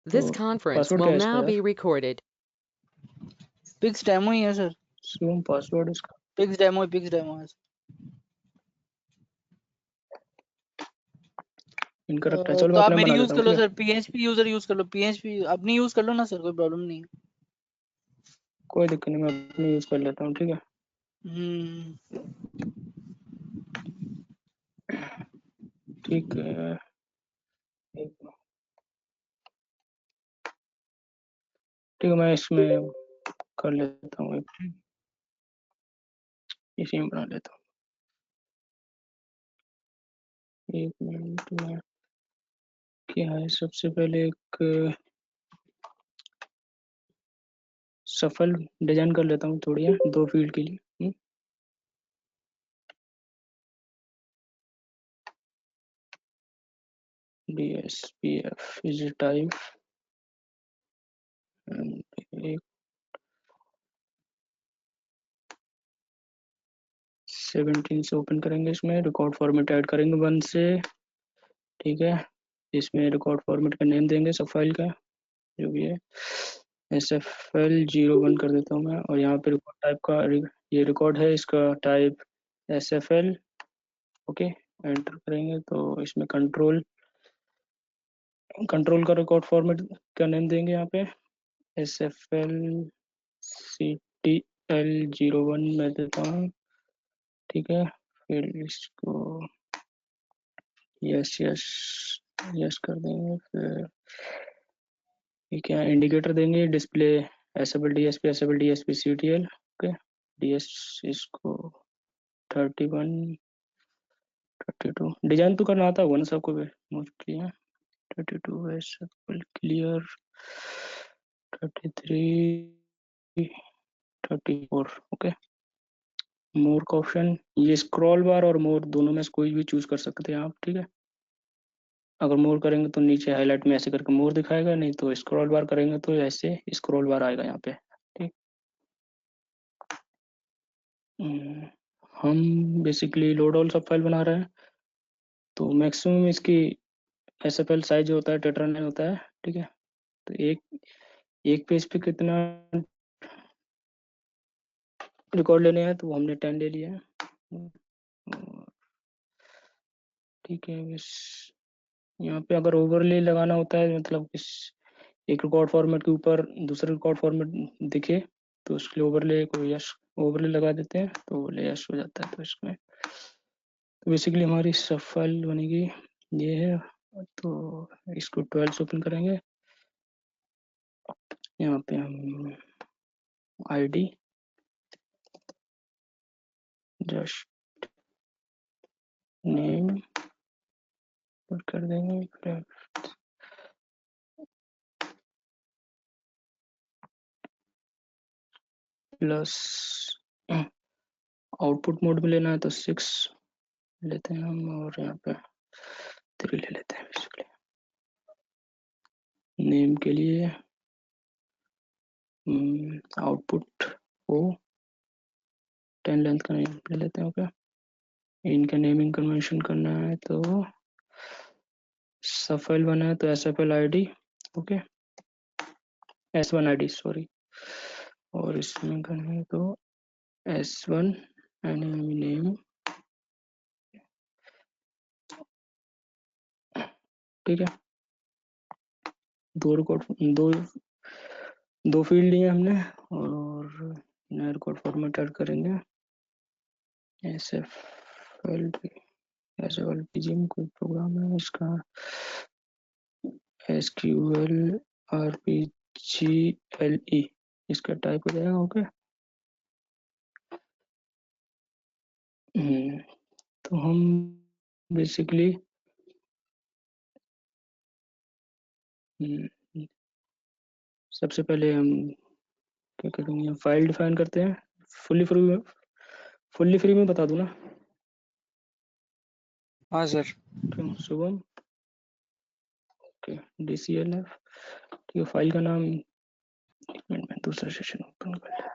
This तो conference password will क्या है इसका now be यार? recorded. पिक्स डेमो ही है सर। शिवम पासवर्ड इसका पिक्स डेमो है। इनकरेक्ट है। चलो तो मैं आप अपने मेरी बना यूज देता हूँ, कर लो ठीक है? सर, पीएचपी यूजर यूज कर लो, पीएचपी अपनी यूज कर लो ना सर, कोई प्रॉब्लम नहीं है। कोई दिक्कत नहीं, मैं अपनी यूज कर लेता हूँ, ठीक है? ठीक है, ठीक है, मैं इसमें कर लेता हूँ, इसी में बना लेता हूँ। एक मिनट में क्या है, सबसे पहले एक सफल डिजाइन कर लेता हूँ थोड़ी है 2 फील्ड के लिए। DSPF इज टाइप एक 17 से ओपन करेंगे, इसमें रिकॉर्ड फॉर्मेट ऐड करेंगे 1 से, ठीक है? इसमें रिकॉर्ड फॉर्मेट का नेम देंगे सब फाइल का जो भी है, SFL01 कर देता हूँ मैं। और यहाँ पे रिकॉर्ड टाइप का ये रिकॉर्ड है, इसका टाइप SFL, ओके। एंटर करेंगे तो इसमें कंट्रोल का रिकॉर्ड फॉर्मेट का नेम देंगे यहाँ पे SFL CTL01 मैं देता हूँ, ठीक है? फिर इसको यस यस यस कर देंगे। फिर ठीक है, इंडिकेटर देंगे display enable DSP CTL, okay. DS इसको 31 32 डिजाइन तो करना आता होगा ना सबको भी मोस्टली है। 32 एसेबल क्लियर 33 34, ओके। मोर का ऑप्शन, ये स्क्रॉल बार और मोर दोनों में से कोई भी चूज कर सकते हैं आप, ठीक है? अगर मोर करेंगे तो नीचे हाईलाइट में ऐसे करके मोर दिखाएगा, नहीं तो स्क्रॉल बार करेंगे तो ऐसे स्क्रॉल बार आएगा यहाँ पे, ठीक। हम बेसिकली लोड ऑल सब फाइल बना रहे हैं, तो मैक्सिमम इसकी SFL साइज जो होता है टेट्रानाइन होता है, ठीक है? तो एक पेज पे कितना रिकॉर्ड लेने हैं, तो वो हमने 10 ले लिया है, ठीक है? बस यहाँ पे अगर ओवरले लगाना होता है, मतलब इस एक रिकॉर्ड फॉर्मेट के ऊपर दूसरा रिकॉर्ड फॉर्मेट दिखे, तो उसके लिए ओवरले को यस ओवरले लगा देते हैं तो यस हो जाता है। तो इसमें तो बेसिकली हमारी सब फाइल बनेगी ये है। तो इसको 12 से ओपन करेंगे, यहाँ पे हम ID जस्ट नेम कर देंगे, प्लस आउटपुट मोड में लेना है तो 6 लेते हैं हम, और यहाँ पे 3 ले लेते हैं बेसिकली। नेम के लिए आउटपुट को 10 लेंथ का नेम ले लेते हैं, ओके। इनका नेमिंग कन्वेंशन करना है तो सब फाइल बना है तो SFL ID, okay, S1 ID sorry, और इसमें करना है तो S1 नेम, ठीक है? दो रिकॉर्ड दो फील्ड लिए हमने, और नया रिकॉर्ड फॉर्मेट ऐड करेंगे SFL PGM कोई प्रोग्राम है इसका, SQL RPGLE इसका टाइप हो जाएगा, ओके। तो हम बेसिकली सबसे पहले हम क्या करेंगे, फाइल डिफाइन करते हैं। फुल्ली फ्री में बता दूं ना? हाँ सर। शुभम, ओके। DCLF, ठीक है। फाइल का नाम, एक मिनट में दूसरा सेशन ओपन कर लेता हूँ।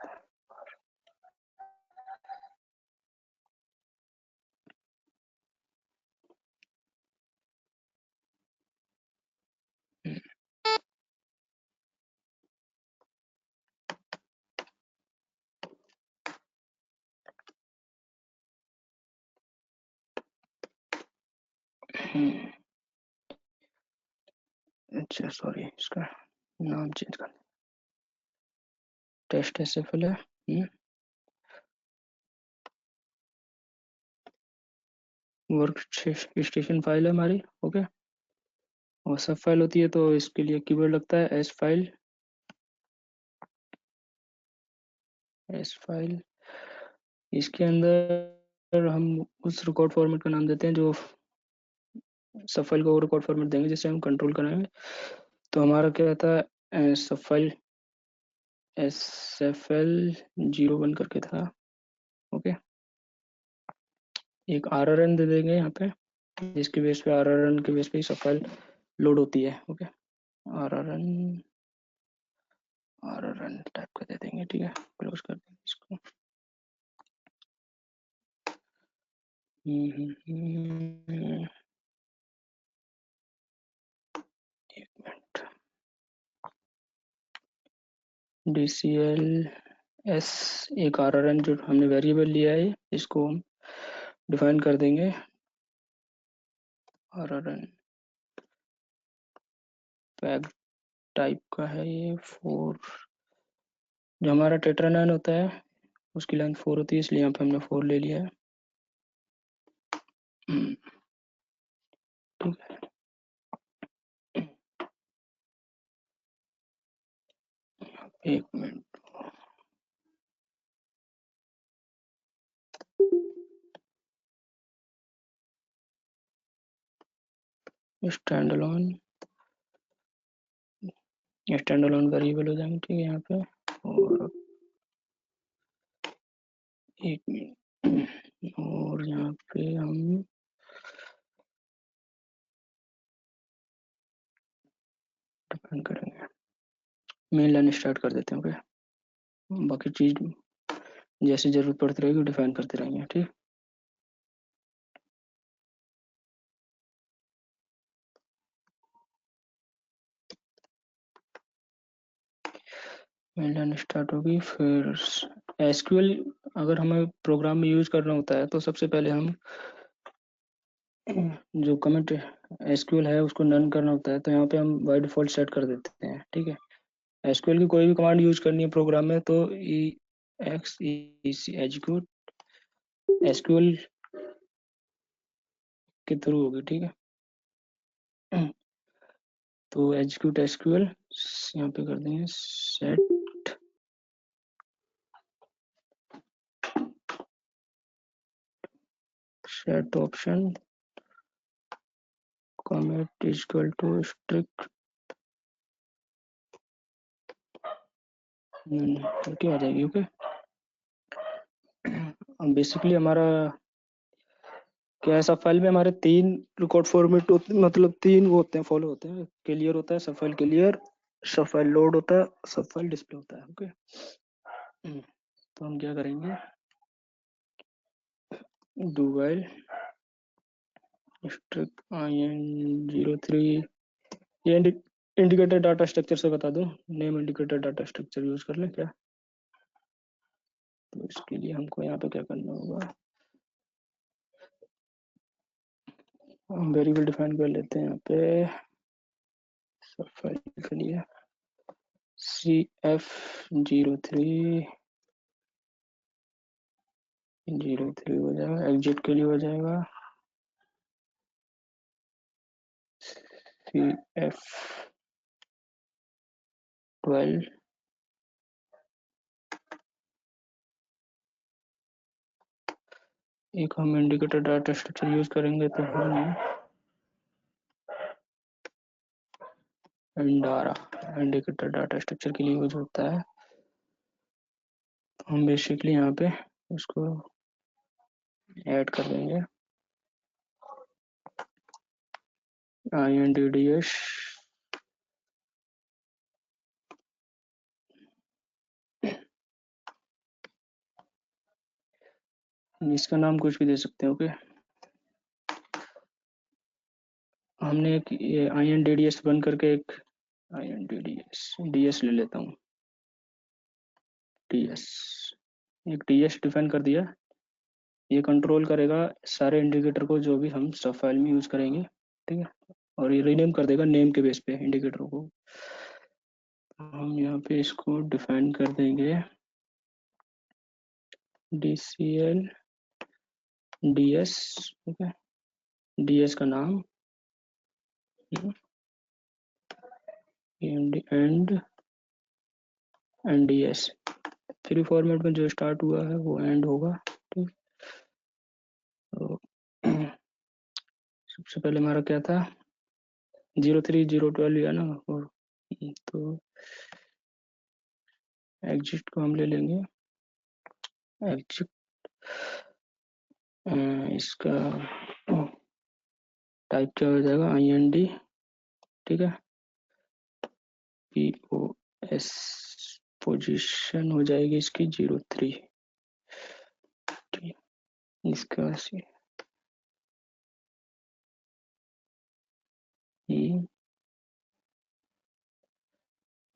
अच्छा सॉरी, इसका नाम चेंज कर, टेस्ट एसएफएल है। वर्क स्टेशन फाइल है हमारी। ओके, और सब फाइल होती है तो इसके लिए कीवर्ड लगता है एस फाइल। एस फाइल, इसके अंदर हम उस रिकॉर्ड फॉर्मेट का नाम देते हैं जो सब फाइल को रिकॉर्ड फॉर्मेट देंगे जिससे हम कंट्रोल कराएंगे। तो हमारा क्या रहता है, सब फाइल एस एफ एल 01 करके था। ओके, एक आर आर एन दे देंगे यहाँ पे, जिसके बेस पे आर आर एन के बेस पे सब फाइल लोड होती है। Okay, R R N type का दे देंगे। ठीक है, क्लोज कर देंगे इसको। एक मिनट, DCL एस, एक आर आर एन जो हमने वेरिएबल लिया है इसको हम डिफाइन कर देंगे। आर आर एन पैग टाइप का है ये 4, जो हमारा टेट्रानॉन होता है उसकी लेंथ 4 होती है, इसलिए यहाँ पे हमने 4 ले लिया है। ठीक है, एक मिनट, स्टैंड अलोन वेरिएबल हो जाएंगे। ठीक है यहाँ पे, और एक मिनट, और यहाँ पे हम डिफाइन करेंगे, मेन लाइन स्टार्ट कर देते हैं। ओके, बाकी चीज जैसे जरूरत पड़ती रहेगी डिफाइन करते रहेंगे। ठीक, मेन लाइन स्टार्ट होगी। फिर एसक्यूएल अगर हमें प्रोग्राम में यूज करना होता है तो सबसे पहले हम जो कमेंट एसक्यूएल है उसको नन करना होता है, तो यहाँ पे हम बाय डिफॉल्ट सेट कर देते हैं। ठीक है, एसक्यूएल की कोई भी कमांड यूज करनी है प्रोग्राम में तो ई एक्स ई सी एग्जीक्यूट एसक्यूएल के थ्रू होगी। ठीक है, तो एग्जीक्यूट एसक्यूएल यहाँ पे कर देंगे set option commit is equal to strict करके आ जाएगी। ओके, बेसिकली हमारा क्या है, सब फाइल में हमारे 3 रिकॉर्ड फॉर्मेट मतलब 3 वो होते हैं, फॉलो होते हैं। क्लियर होता है सब फाइल क्लियर, सब फाइल लोड होता है, सब फाइल डिस्प्ले होता है। ओके, तो हम क्या करेंगे, डू वाइल स्ट्रिक्ट IN03, ये इंडिकेटर डाटा स्ट्रक्चर से बता दूं, name indicator data structure use कर लें क्या। तो इसके लिए हमको यहाँ पे क्या करना होगा, हम वेरिएबल डिफाइन कर लेते हैं यहाँ पे सब फाइल के लिए CF03 हो जाएगा, एग्जिट के लिए हो जाएगा CF12। एक हम इंडिकेटर डाटा स्ट्रक्चर यूज करेंगे तो हम इंडारा इंडिकेटर डाटा स्ट्रक्चर के लिए यूज होता है। तो हम बेसिकली यहाँ पे उसको ऐड कर देंगे INDDS इसका नाम कुछ भी दे सकते हैं। ओके, हमने एक ये INDDS बन करके एक DS ले लेता हूँ, DS, एक DS डिफाइन कर दिया। ये कंट्रोल करेगा सारे इंडिकेटर को जो भी हम सब फाइल में यूज करेंगे। ठीक है, और ये रीनेम कर देगा नेम के बेस पे इंडिकेटर को। हम यहाँ पे इसको डिफाइन कर देंगे DCL DS, ठीक है, DS का नाम एंड NDS। फ्री फॉर्मेट में जो स्टार्ट हुआ है वो एंड होगा, ठीक। तो सबसे पहले हमारा क्या था, 03012 लिया ना, और तो एग्जिट को हम ले लेंगे, एग्जिट इसका टाइप क्या हो जाएगा, IND, ठीक है, POS, पोजीशन हो जाएगी इसकी 03, ठीक, इसका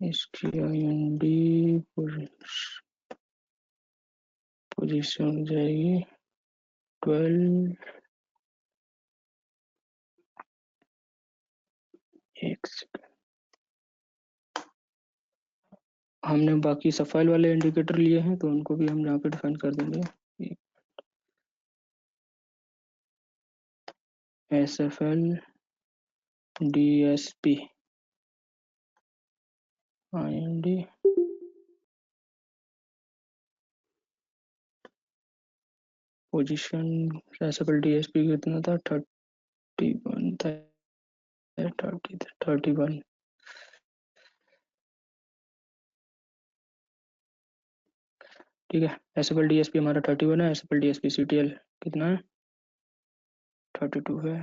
इसकी IND पोजीशन हो जाएगी 12, एक सेकंड। हमने बाकी सफाइल वाले इंडिकेटर लिए हैं तो उनको भी हम यहाँ पे डिफाइन कर देंगे, SFL DSP IND position, SFL DSP कितना था, 31 था, 31, ठीक है। SFL DSP हमारा 31 है, SFL DSP CTL कितना है, 32 है,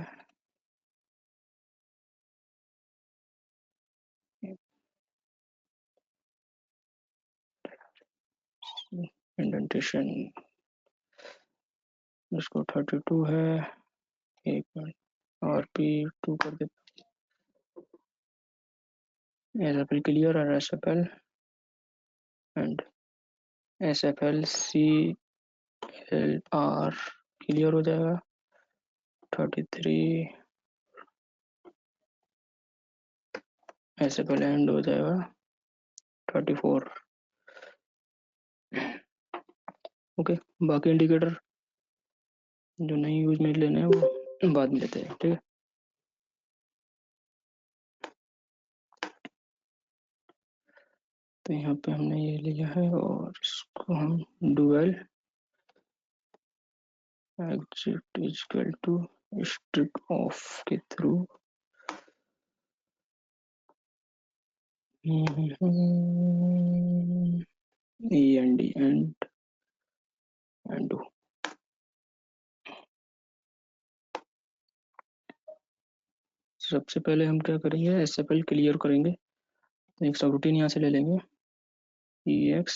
इंडेंटेशन इसको 32 है, एक मिनट, RP2 कर देते, SFL क्लियर और SFL and SFL CLR clear हो जाएगा, 33 SFL एंड हो जाएगा 34, ओके। बाकी इंडिकेटर जो नहीं यूज में लेने हैं वो बाद में लेते हैं, ठीक है। तो यहाँ पे हमने ये लिया है और इसको हम dual exit equal to strict off के थ्रू END एंड सबसे पहले हम क्या करेंगे, SFL क्लियर करेंगे, एक सब रूटीन यहाँ से ले लेंगे, EX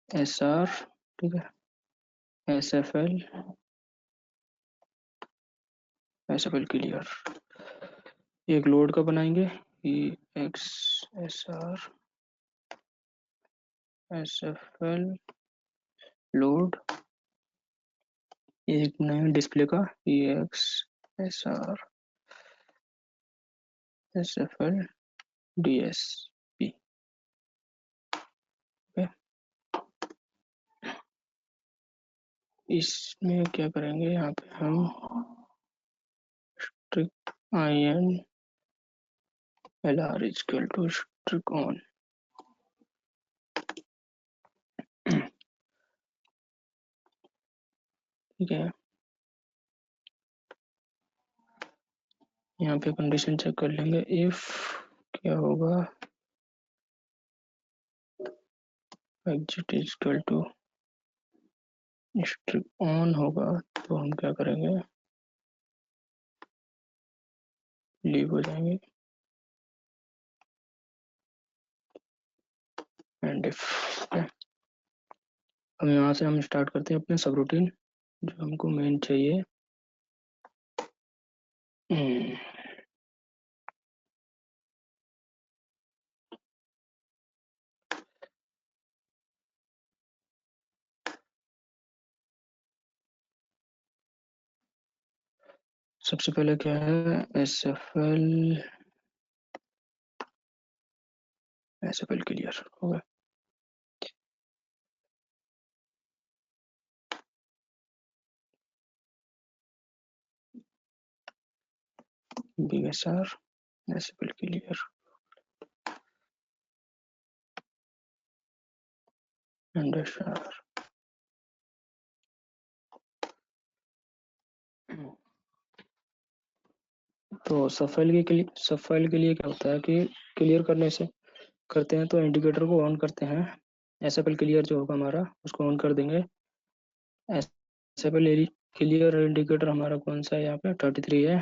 SR, ठीक है, SFL क्लियर, एक लोड का बनाएंगे, EX SR SFL लोड, एक नया डिस्प्ले का EX SR SFL DSP, इसमें क्या करेंगे, यहाँ पे हम strict IN LR equal to strict on, ठीक है। यहाँ पे कंडीशन चेक कर लेंगे, इफ क्या होगा, exit equal to strict on होगा तो हम क्या करेंगे, लीव हो जाएंगे, एंड इफ, अब यहाँ से हम स्टार्ट करते हैं अपने सब रूटीन जो हमको मेन चाहिए। सबसे पहले क्या है, एस एफ एल क्लियर होगा। B S R, S F L clear and S R. तो सब फाइल के लिए क्या होता है कि क्लियर करने से करते हैं तो इंडिकेटर को ऑन करते हैं। एस एफ एल क्लियर जो होगा हमारा उसको ऑन कर देंगे। S F L clear indicator हमारा कौन सा है, यहाँ पे 33 है।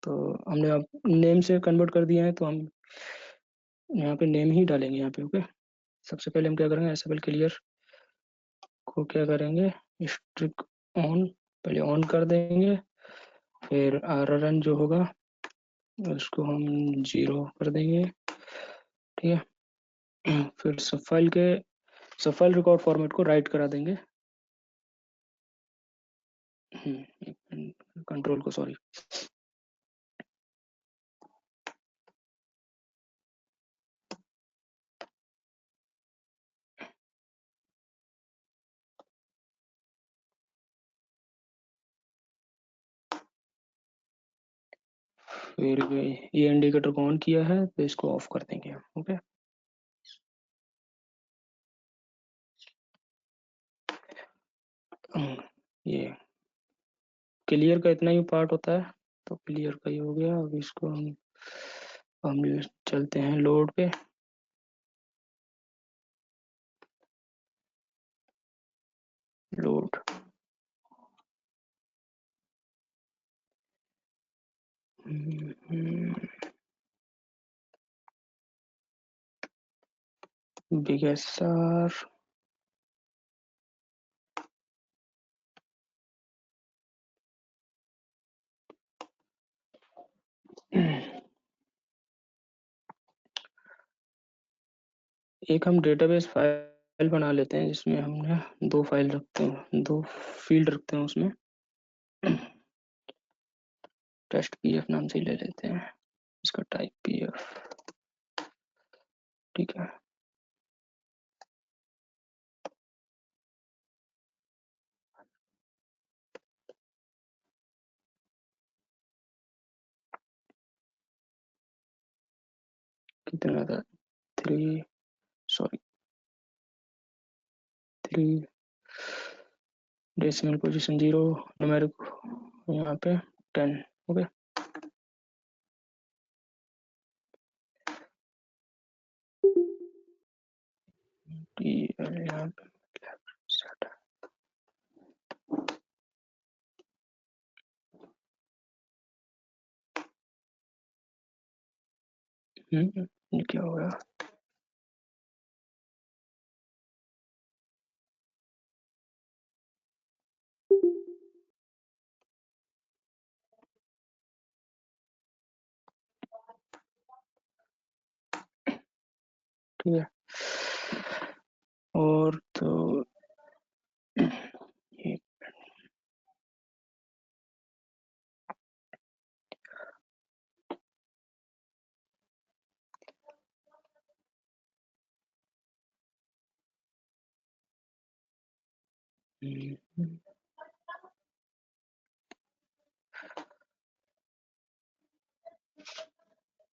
तो हमने अब नेम से कन्वर्ट कर दिया है, तो हम यहाँ पे नेम ही डालेंगे यहाँ पे। ओके, सबसे पहले हम क्या करेंगे, एस एफ एल क्लियर को क्या करेंगे, स्ट्रिक ऑन, पहले ऑन कर देंगे। फिर आर आर एन जो होगा उसको हम 0 कर देंगे। ठीक है, फिर सब फाइल रिकॉर्ड फॉर्मेट को राइट करा देंगे। कंट्रोल को सॉरी। फिर ये इंडिकेटर को ऑन किया है तो इसको ऑफ कर देंगे। ओके, ये क्लियर का इतना ही पार्ट होता है, तो क्लियर का ही हो गया। अब इसको हम चलते हैं लोड पे। लोड बिग एस आर, एक हम डेटाबेस फाइल बना लेते हैं जिसमें हमने 2 फाइल रखते हैं, 2 फील्ड रखते हैं उसमें। टेस्ट पीएफ नाम से ही ले लेते हैं, इसका टाइप पीएफ। ठीक है, कितना था, 3 सॉरी 3 डेसिमल पोजीशन 0, न्यूमेरिक यहाँ पे 10। ओके, यहाँ पे ये क्या हो गया। ठीक है, और तो ये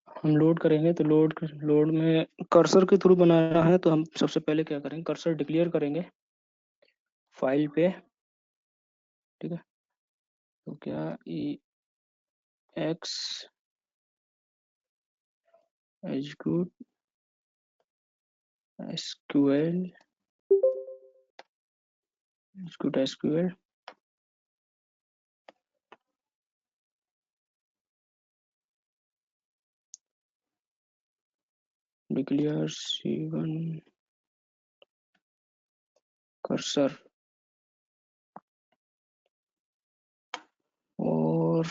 हम लोड करेंगे तो लोड में कर्सर के थ्रू बनाना है, तो हम सबसे पहले क्या करेंगे, कर्सर डिक्लेयर करेंगे फाइल पे। ठीक है, तो क्या E X execute SQL, execute SQL declare C1 cursor. और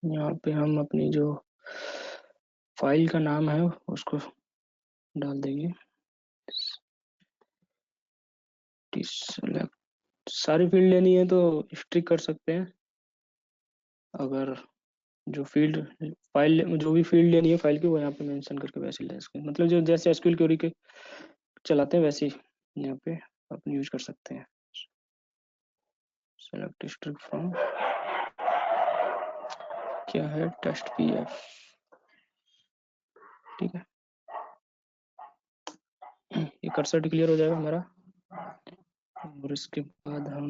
यहाँ पे हम अपनी जो फाइल का नाम है उसको डाल देंगे। सेलेक्ट, सारी फील्ड लेनी है तो स्ट्रिक कर सकते हैं। अगर जो फील्ड फाइल जो भी फील्ड लेनी है फाइल की वो यहाँ पे मेंशन करके वैसे ले सकते हैं, मतलब जो जैसे एसक्यूएल क्वेरी के चलाते हैं वैसे ही यहाँ पे अपन यूज कर सकते हैं। सेलेक्ट स्ट्रिंग फ्रॉम क्या है टेस्ट पीएफ, ठीक है। ये कर्सर डिक्लेयर हो जाएगा हमारा और इसके बाद हम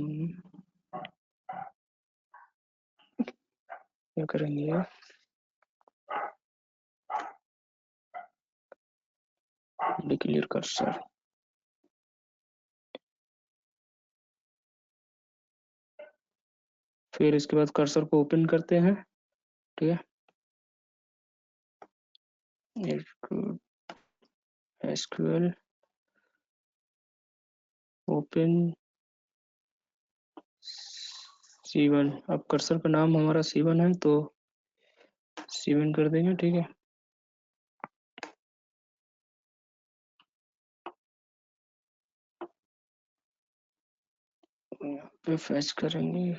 क्या करेंगे, डिक्लेयर कर्सर, फिर इसके बाद कर्सर को ओपन करते हैं, ठीक है। एसक्यूएल ओपन C1, अब कर्सर का नाम हमारा C1 है तो C1 कर देंगे, ठीक है। यहाँ पे फैच करेंगे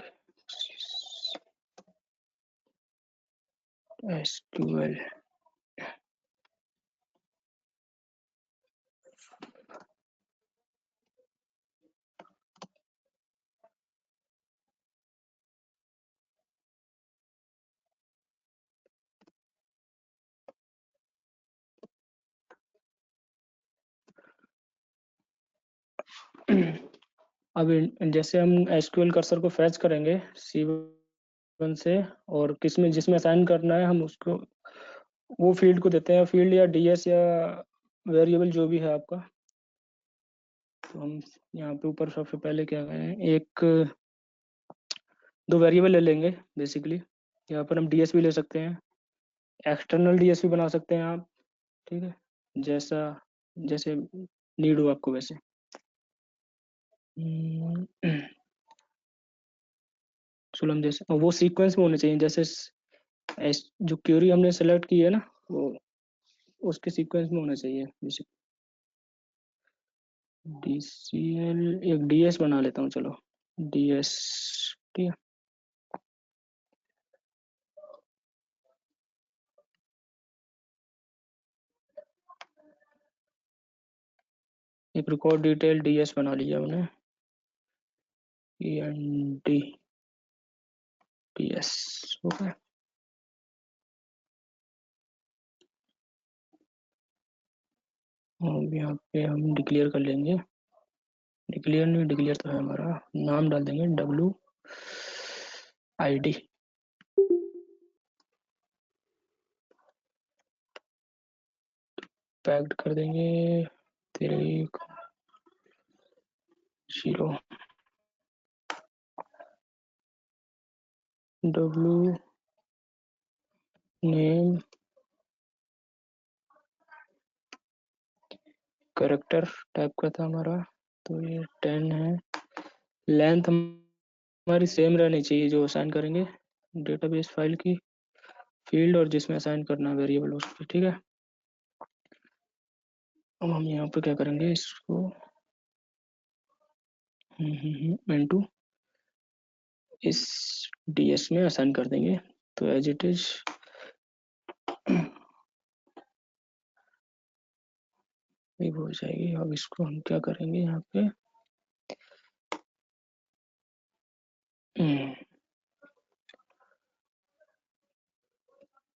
एसक्यूएल, अब जैसे हम एसक्यूएल कर्सर को फैच करेंगे C1 से, और किसमें जिसमें असाइन करना है हम उसको वो फील्ड को देते हैं, फील्ड या डीएस या वेरिएबल जो भी है आपका। तो हम यहाँ पे ऊपर सबसे पहले क्या करें, एक दो वेरिएबल ले लेंगे बेसिकली। यहाँ पर हम डीएस भी ले सकते हैं, एक्सटर्नल डीएस भी बना सकते हैं आप, ठीक है, जैसा जैसे नीड हो आपको वैसे। सुलम जैसे, और वो सीक्वेंस में होने चाहिए, जैसे जो क्यूरी हमने सेलेक्ट की है ना वो उसके सीक्वेंस में होना चाहिए। जैसे DCL, एक डीएस बना लेता हूँ, चलो डीएस, ठीक है। एक रिकॉर्ड डिटेल डीएस बना लिया हमने, END DS, ओके। अब यहाँ पे हम डिक्लेयर कर लेंगे, डिक्लेयर नहीं, डिक्लेयर तो है हमारा, नाम डाल देंगे WID, पैक्ड कर देंगे 3 0 W नेम करेक्टर टाइप का था हमारा, तो ये 10 है। लेंथ हमारी सेम रहनी चाहिए जो असाइन करेंगे, डेटाबेस फाइल की फील्ड और जिसमें असाइन करना वेरिएबल उस पर, ठीक है। अब हम यहाँ पे क्या करेंगे, इसको इनटू इस डीएस में असाइन कर देंगे, तो एज इट इज ये हो जाएगी। अब इसको हम क्या करेंगे यहाँ पे,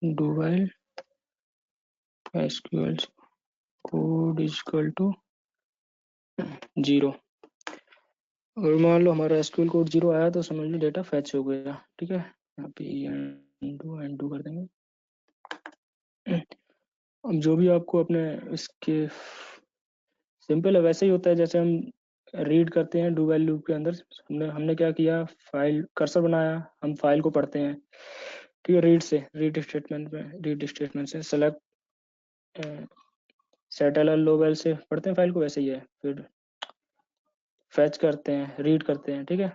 do while SQL code is equal to 0, और मान लो हमारा एसक्यूएल कोड 0 आया तो समझ लो डेटा फैच हो गया, ठीक है। यहाँ पे एंडू कर देंगे। अब जो भी आपको अपने इसके सिंपल है वैसे ही होता है, जैसे हम रीड करते हैं डू व्हाइल लूप के अंदर, हमने हमने क्या किया, फाइल कर्सर बनाया, हम फाइल को पढ़ते हैं, ठीक है। रीड स्टेटमेंट से select set L L Lowell से पढ़ते हैं फाइल को, वैसे ही है। फिर फैच करते हैं, रीड करते हैं, ठीक है।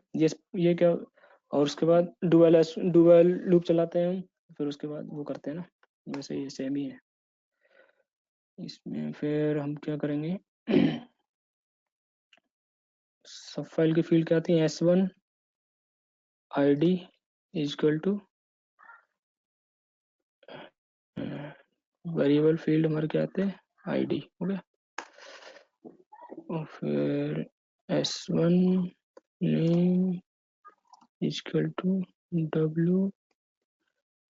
ये क्या, और उसके बाद डुअल लूप चलाते हैं हम, फिर उसके बाद वो करते हैं ना, वैसे ये सेम ही है। इसमें फिर हम क्या करेंगे सब फाइल की फील्ड क्या आती है, S1 ID is equal to variable field हमारे क्या आते हैं, आईडी। ओके, और फिर S1 name equal to W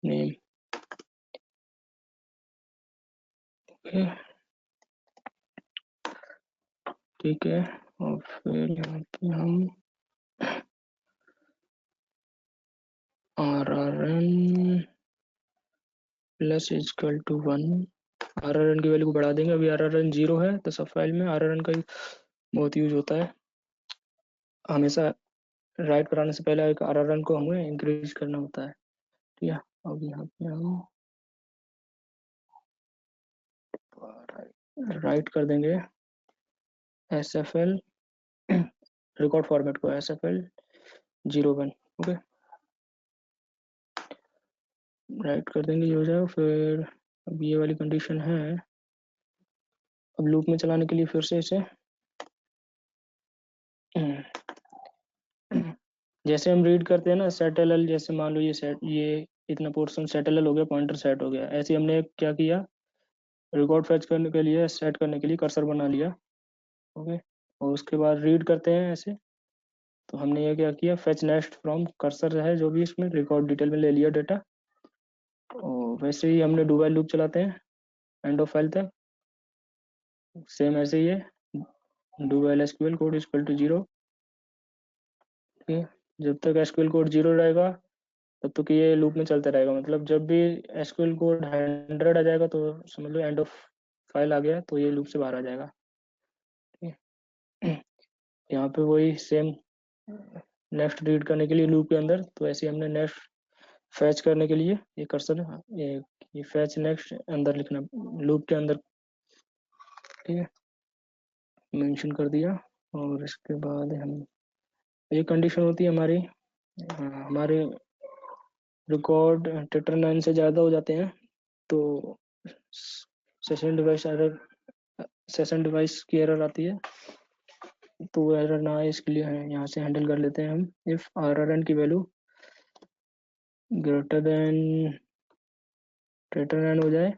name. Okay, ठीक है, और फिर यहाँ पे हम RRN plus equal to 1, RRN की वैल्यू को बढ़ा देंगे। अभी RRN 0 है तो सब फाइल में RRN का बहुत यूज होता है। हमेशा राइट कराने से पहले एक RRN को हमें इंक्रीज करना होता है। ठीक है, अब यहाँ पे हम राइट कर देंगे SFL रिकॉर्ड फॉर्मेट को SFL 01। ओके, राइट कर देंगे, ये हो जाएगा। फिर अब ये वाली कंडीशन है, अब लूप में चलाने के लिए फिर से इसे जैसे हम रीड करते हैं ना सेटल, जैसे मान लो ये इतना पोर्शन सेटल हो गया, पॉइंटर सेट हो गया, ऐसे हमने क्या किया, रिकॉर्ड फेच करने के लिए, सेट करने के लिए कर्सर बना लिया। ओके, और उसके बाद रीड करते हैं ऐसे, तो हमने ये क्या किया, फेच नेक्स्ट फ्रॉम कर्सर है जो भी इसमें रिकॉर्ड डिटेल में ले लिया डाटा। और वैसे ही हमने डू व्हाइल लूप चलाते हैं एंड ऑफ फाइल तक, सेम ऐसे ही है, do while SQL code equal to 0। ठीक है, जब तक एसक्यूएल कोड 0 रहेगा तब तक ये लूप में चलते रहेगा। मतलब जब भी एसक्यूएल कोड 100 आ जाएगा तो समझ लो एंड ऑफ फाइल आ गया, तो ये लूप से बाहर आ जाएगा। ठीक है, यहाँ पे वही सेम नेक्स्ट रीड करने के लिए लूप के अंदर, तो ऐसे हमने नेक्स्ट फैच करने के लिए ये कर्सर, ये फैच नेक्स्ट अंदर लिखना, लूप के अंदर। ठीक है, मेंशन कर दिया। और इसके बाद हम, ये कंडीशन होती है हमारी, हमारे रिकॉर्ड टेटर 9 से ज़्यादा हो जाते हैं तो session device error, session device की एरर आती है। तो वो एरर ना आए इसके लिए यहाँ से हैंडल कर लेते हैं हम, इफ RRN की वैल्यू ग्रेटर देन टेटर 9 हो जाए।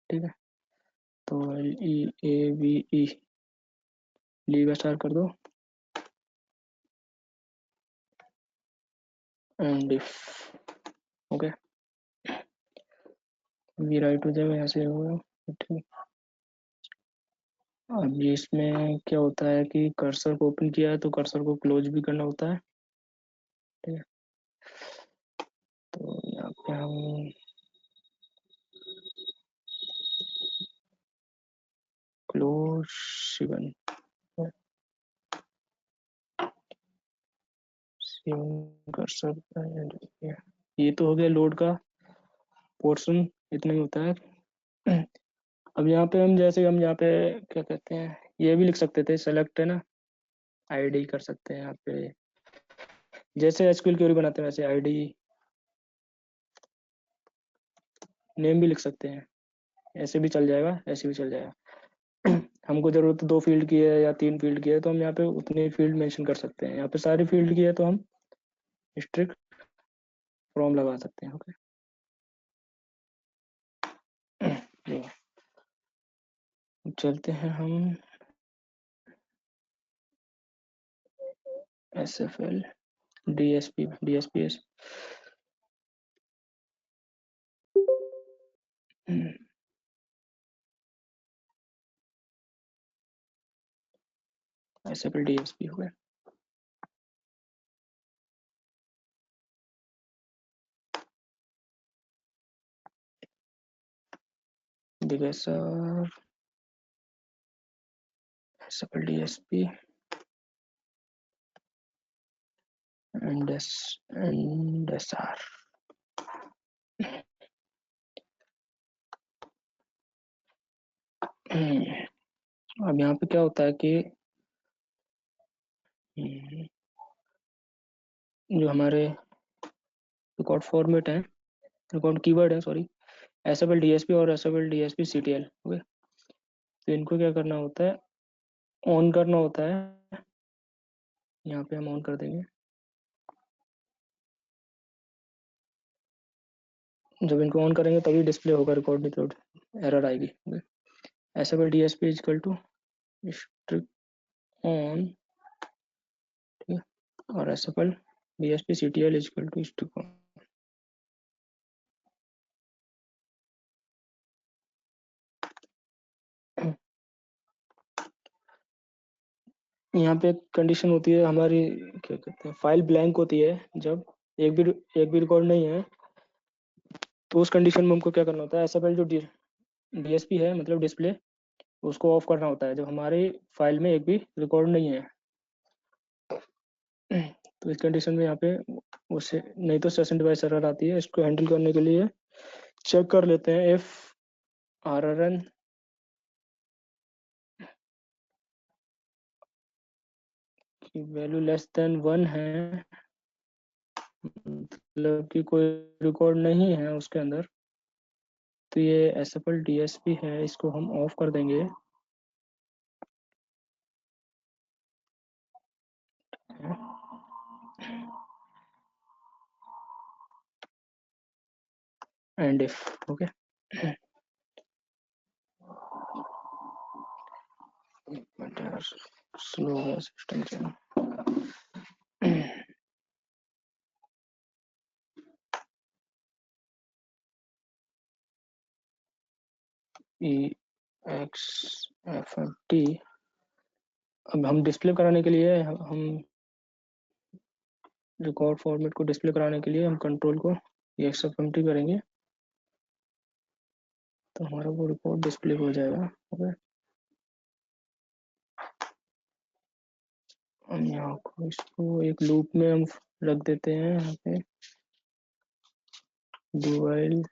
ठीक है, तो LEAVE लीव स्टार कर दो, end if, okay, we write हो जाएगा, यहाँ से होगा। ठीक, अब ये इसमें क्या होता है कि कर्सर को ओपन किया है तो कर्सर को क्लोज भी करना होता है। ठीक है, तो यहाँ पे हम क्लोज 7 कर सकते हैं। ये तो हो गया लोड का पोर्शन, इतना ही होता है। अब यहाँ पे हम, जैसे हम यहाँ पे क्या कहते हैं, ये भी लिख सकते थे, सेलेक्ट है ना, आईडी कर सकते हैं यहाँ पे, जैसे एसक्यूएल क्वेरी बनाते हैं वैसे आईडी नेम भी लिख सकते हैं, ऐसे भी चल जाएगा, ऐसे भी चल जाएगा। हमको जरूरत 2 फील्ड की है या 3 फील्ड की है तो हम यहाँ पे उतने फील्ड मेंशन कर सकते हैं। यहाँ पे सारी फील्ड की है तो हम स्ट्रिक्ट फ्रॉम लगा सकते हैं। ओके, चलते हैं हम SFL DSP SFL DSP हो गया। देखिए sir, SFL DSP and SR। अब यहाँ पे क्या होता है कि जो हमारे रिकॉर्ड फॉर्मेट है, रिकॉर्ड कीवर्ड है, सॉरी, SFL DSP और SFL DSP CTL। ओके, तो इनको क्या करना होता है, ऑन करना होता है। यहाँ पे हम ऑन कर देंगे, जब इनको ऑन करेंगे तभी डिस्प्ले होगा रिकॉर्ड मेथड। एरर आएगी। SFL DSP equal to strict on, ठीक है, और SFL DSP CTL equal to strict on. यहाँ पे कंडीशन होती है हमारी, क्या कहते हैं, फाइल ब्लैंक होती है जब एक भी रिकॉर्ड नहीं है, तो उस कंडीशन में हमको क्या करना होता है, एसएफएल जो डीएसपी है मतलब डिस्प्ले, उसको ऑफ करना होता है जब हमारी फाइल में एक भी रिकॉर्ड नहीं है। तो इस कंडीशन में यहाँ पे उससे नहीं तो सेशन डिवाइस एरर आती है। इसको हैंडल करने के लिए चेक कर लेते हैं इफ RRN की वैल्यू लेस देन 1 है, मतलब कि कोई रिकॉर्ड नहीं है उसके अंदर, तो ये एसएफएल डीएसपी है, इसको हम ऑफ कर देंगे। एंड इफ ओके, स्लो है सिस्टम से। EXFMT, अब हम डिस्प्ले कराने के लिए हम रिकॉर्ड फॉर्मेट को डिस्प्ले कराने के लिए हम कंट्रोल को EXFMT करेंगे, तो हमारा वो रिकॉर्ड डिस्प्ले हो जाएगा। ओके, हम यहाँ को इसको एक लूप में हम रख देते हैं, यहाँ पे डुअल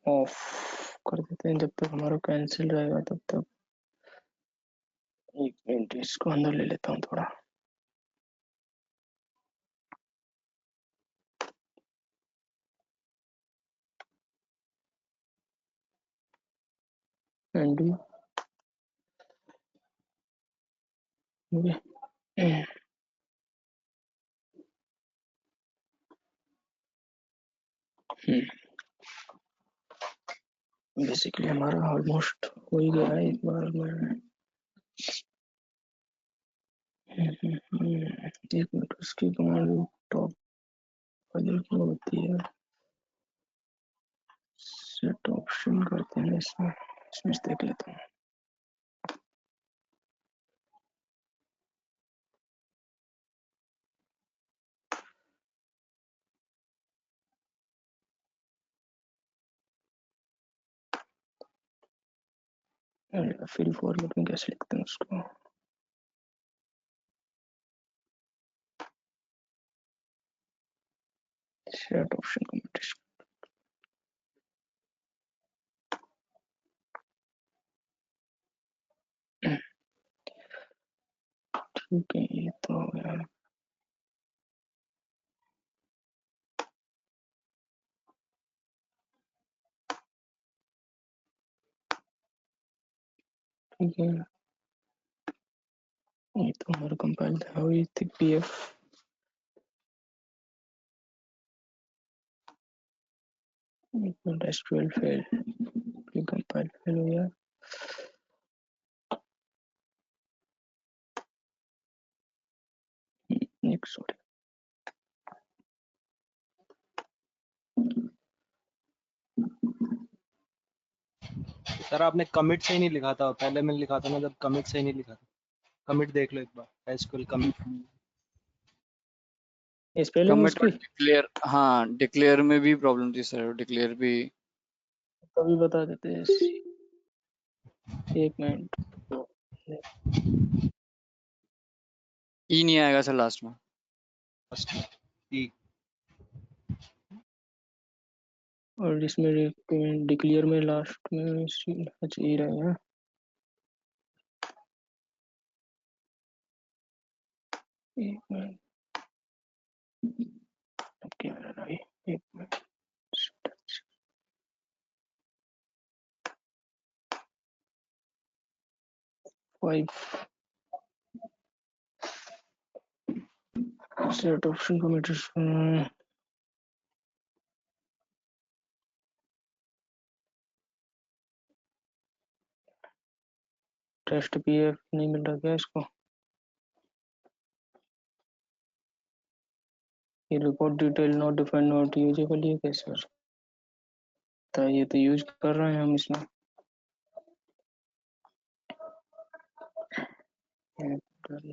ऑफ कर देते हैं जब तक हमारा कैंसिल रहेगा तब तक। एक मिनट इसको अंदर ले लेता हूँ थोड़ा। एंड बेसिकली हमारा ऑलमोस्ट हो ही गया है। एक बार मैं एक मिनट, उसकी कमांड टॉप वाली की होती है, सेट ऑप्शन करते हैं इसमें, इसमें से देख लेता हूँ। फ्री फॉर्मेट में कैसे लिखते हैं उसको, सेट ऑप्शन कम्युनिकेशन, ठीक है, ये तो हो गया। ठीक है, ये तो हमारा कंपाइल था, हुई थी PF SQL fail, compile fail हो गया। एक सॉरी, सर आपने कमिट सही नहीं लिखा था, पहले मैंने लिखा था ना जब कमिट सही नहीं लिखा था। कमिट देख लो एक बार, एसक्यूएल कमिट। स्पेलिंग कमिट और उसकी डिक्लेयर, हाँ डिक्लेयर में भी प्रॉब्लम थी सर, डिक्लेयर भी। तभी बता देते हैं। एक मिनट, ई नहीं आएगा सर लास्ट में। और इसमें डिक्लेयर में लास्ट में अच्छा ये रहेगा। एक मिनट, क्या रहा है, एक minute, 5 set option parameters test PF नहीं मिल रहा क्या इसको? ये report detail not defined not usable, ये कैसे होता है? ये तो यूज कर रहे हैं हम इसमें।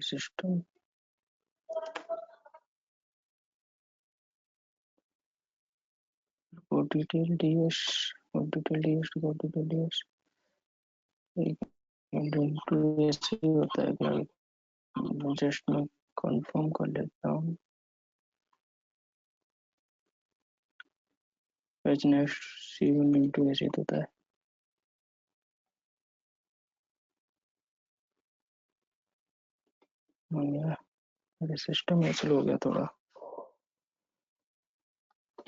System report detail DS, report detail DS, report detail DS ऐसे ही होता है क्या? जस्ट मैं कंफर्म कर लेता हूँ। पेज नेक्स्ट C1 into ऐसे होता है। मेरे सिस्टम में स्लो हो गया थोड़ा।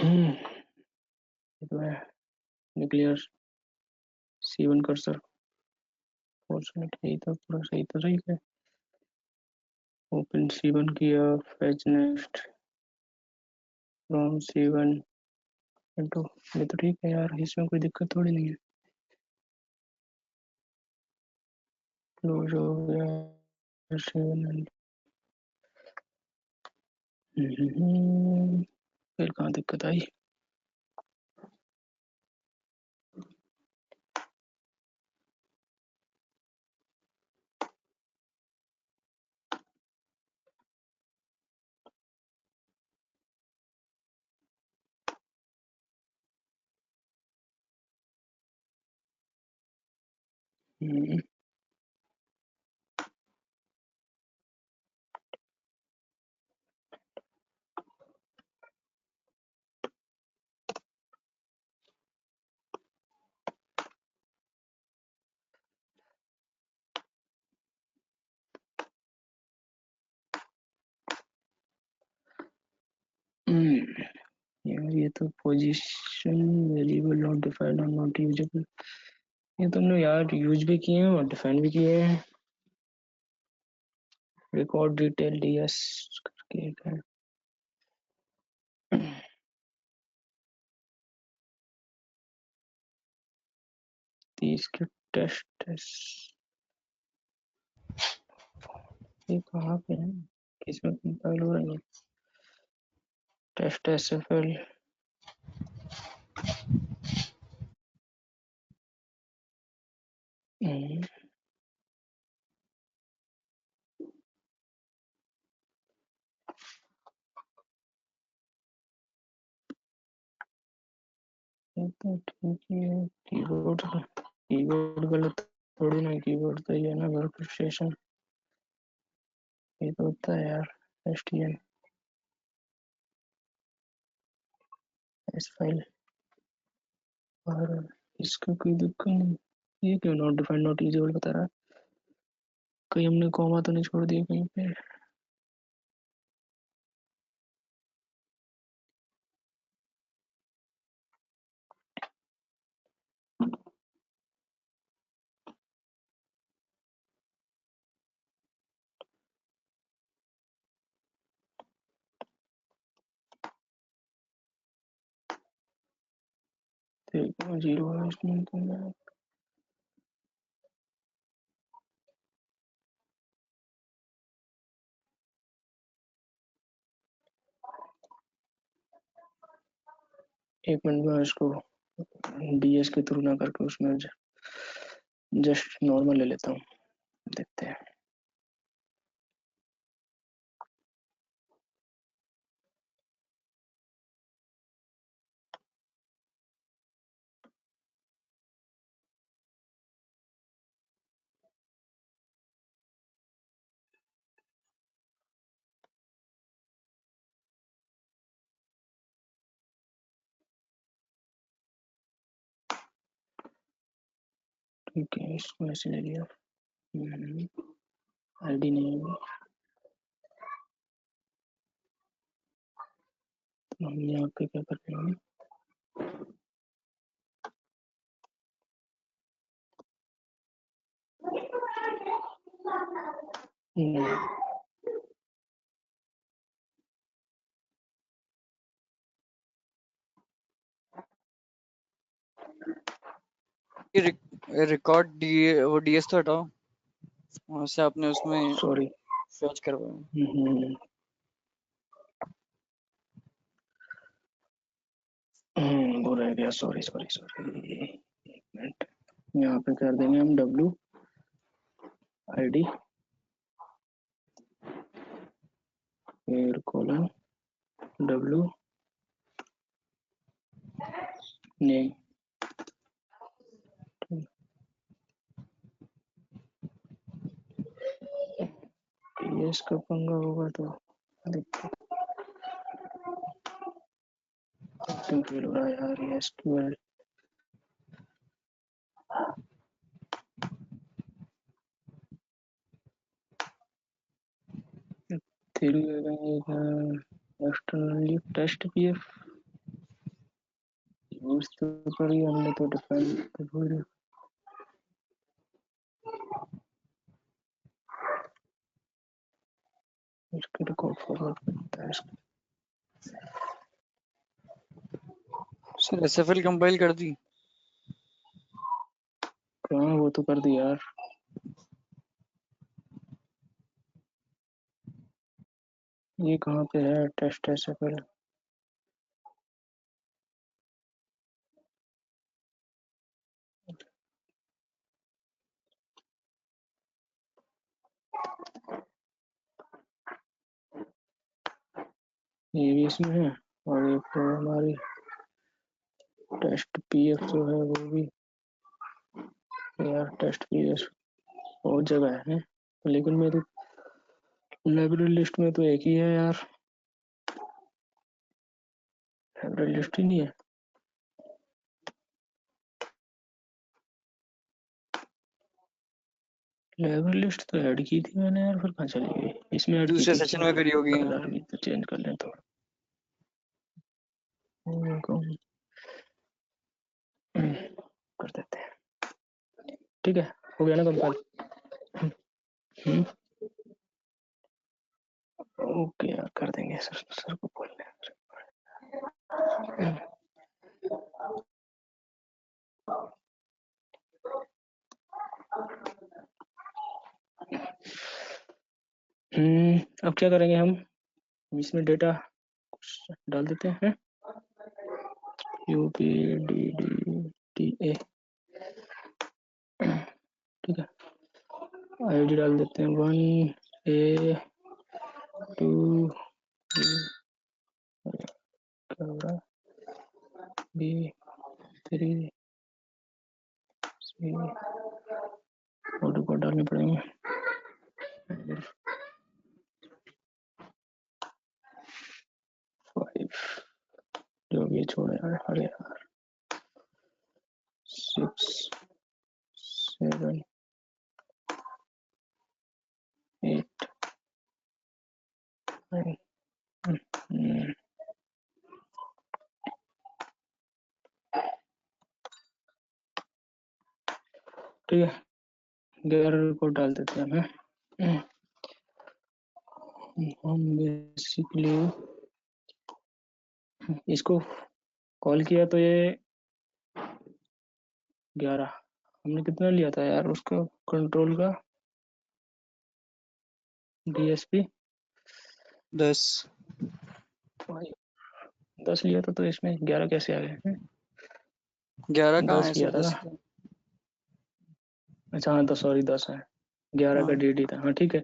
ये तो है न्यूक्लियर C1 कर्सर फॉर्चुनेट, यही तो पूरा सही तो सही है। ओपन C1 किया, fetch next from C1 into, ये तो ठीक है यार, इसमें कोई दिक्कत थोड़ी नहीं है। क्लोज हो गया C1। फिर कहाँ दिक्कत आई? हम्म, यार ये तो पोजीशन वेरिएबल नॉट डिफाइंड और नॉट यूजेबल, ये तुमने यार यूज भी किए हैं और डिफाइन भी किए हैं। रिकॉर्ड डिटेल डीएस करके एक है। इसके टेस्ट ये कहाँ पे है, किसमें कंपाइल हो रही है? टेस्ट एसएफएल ये तो ठीक ही है। कीबोर्ड गलत थोड़ी ना, कीबोर्ड तो ये ना वर्क स्टेशन, ये तो होता है यार। एसटीएल एस फाइल और इसका कोई दिक्कत नहीं। ये क्यों नॉट डिफाइंड नॉट यूजेबल बता रहा है? कहीं हमने कॉमा तो नहीं छोड़ दिया कहीं पे? देखो 0 है इसमें तो मैं एक मिनट में इसको डीएस के थ्रू ना करके उसमें जस्ट नॉर्मल ले लेता हूँ, देखते हैं। ठीक है, इसको ऐसे ले लिया। आईडी नहीं है तो हम यहाँ पे क्या कर रहे हैं? ये रिकॉर्ड वो डीएस तो हटाओ, वहाँ से आपने उसमें सॉरी, सर्च करवाया। वो रह गया, सॉरी सॉरी सॉरी, एक मिनट। यहाँ पे कर देंगे हम W ID फिर कोलन W नेम। PS का पंगा होगा तो दिक्कत क्यों फील हो रहा है यार, ये SQL तेरी एक्सटर्नली टेस्ट PF यूज तो करी हमने, तो डिफाइन तो भूल। इसके रिकॉर्ड फॉरवर्ड करता है इसको। सर SFL कंपाइल कर दी? कहाँ, वो तो कर दी यार। ये कहाँ पे है टेस्ट SFL? ये भी इसमें है, और एक तो हमारी टेस्ट PF जो है वो भी यार, टेस्ट PF बहुत जगह है, लेकिन मेरी लाइब्रेरी लिस्ट में तो एक ही है यार, लाइब्रेरी लिस्ट ही नहीं है। लाइब्रेरी लिस्ट तो ऐड की थी मैंने यार, फिर कहाँ चली गई? इसमें ऐड की दूसरे थी, सेशन में करी होगी। कलर भी तो चेंज कर लें थोड़ा। कर देते हैं, ठीक है, हो गया ना कंपाइल? ओके यार, कर देंगे सर को बोल लें। अब क्या करेंगे हम, इसमें डेटा डाल देते हैं, UPDDTA, ठीक है, ID डाल देते हैं 1A 2 B3 C और रिकॉर्ड डालने पड़ेंगे। 5 जो भी छोड़े अरे यार, 6 7 8 9 ठीक है, 11 को डाल देते हैं हम बेसिकली इसको कॉल किया तो ये 11, हमने कितना लिया था यार उसका कंट्रोल का, DSP 10 लिया था, तो इसमें 11 कैसे आ गए? 11 कहाँ 10 है लिया सर? था 10 ना? अच्छा हाँ, तो सॉरी 10 है, 11 का DD था, हाँ ठीक है।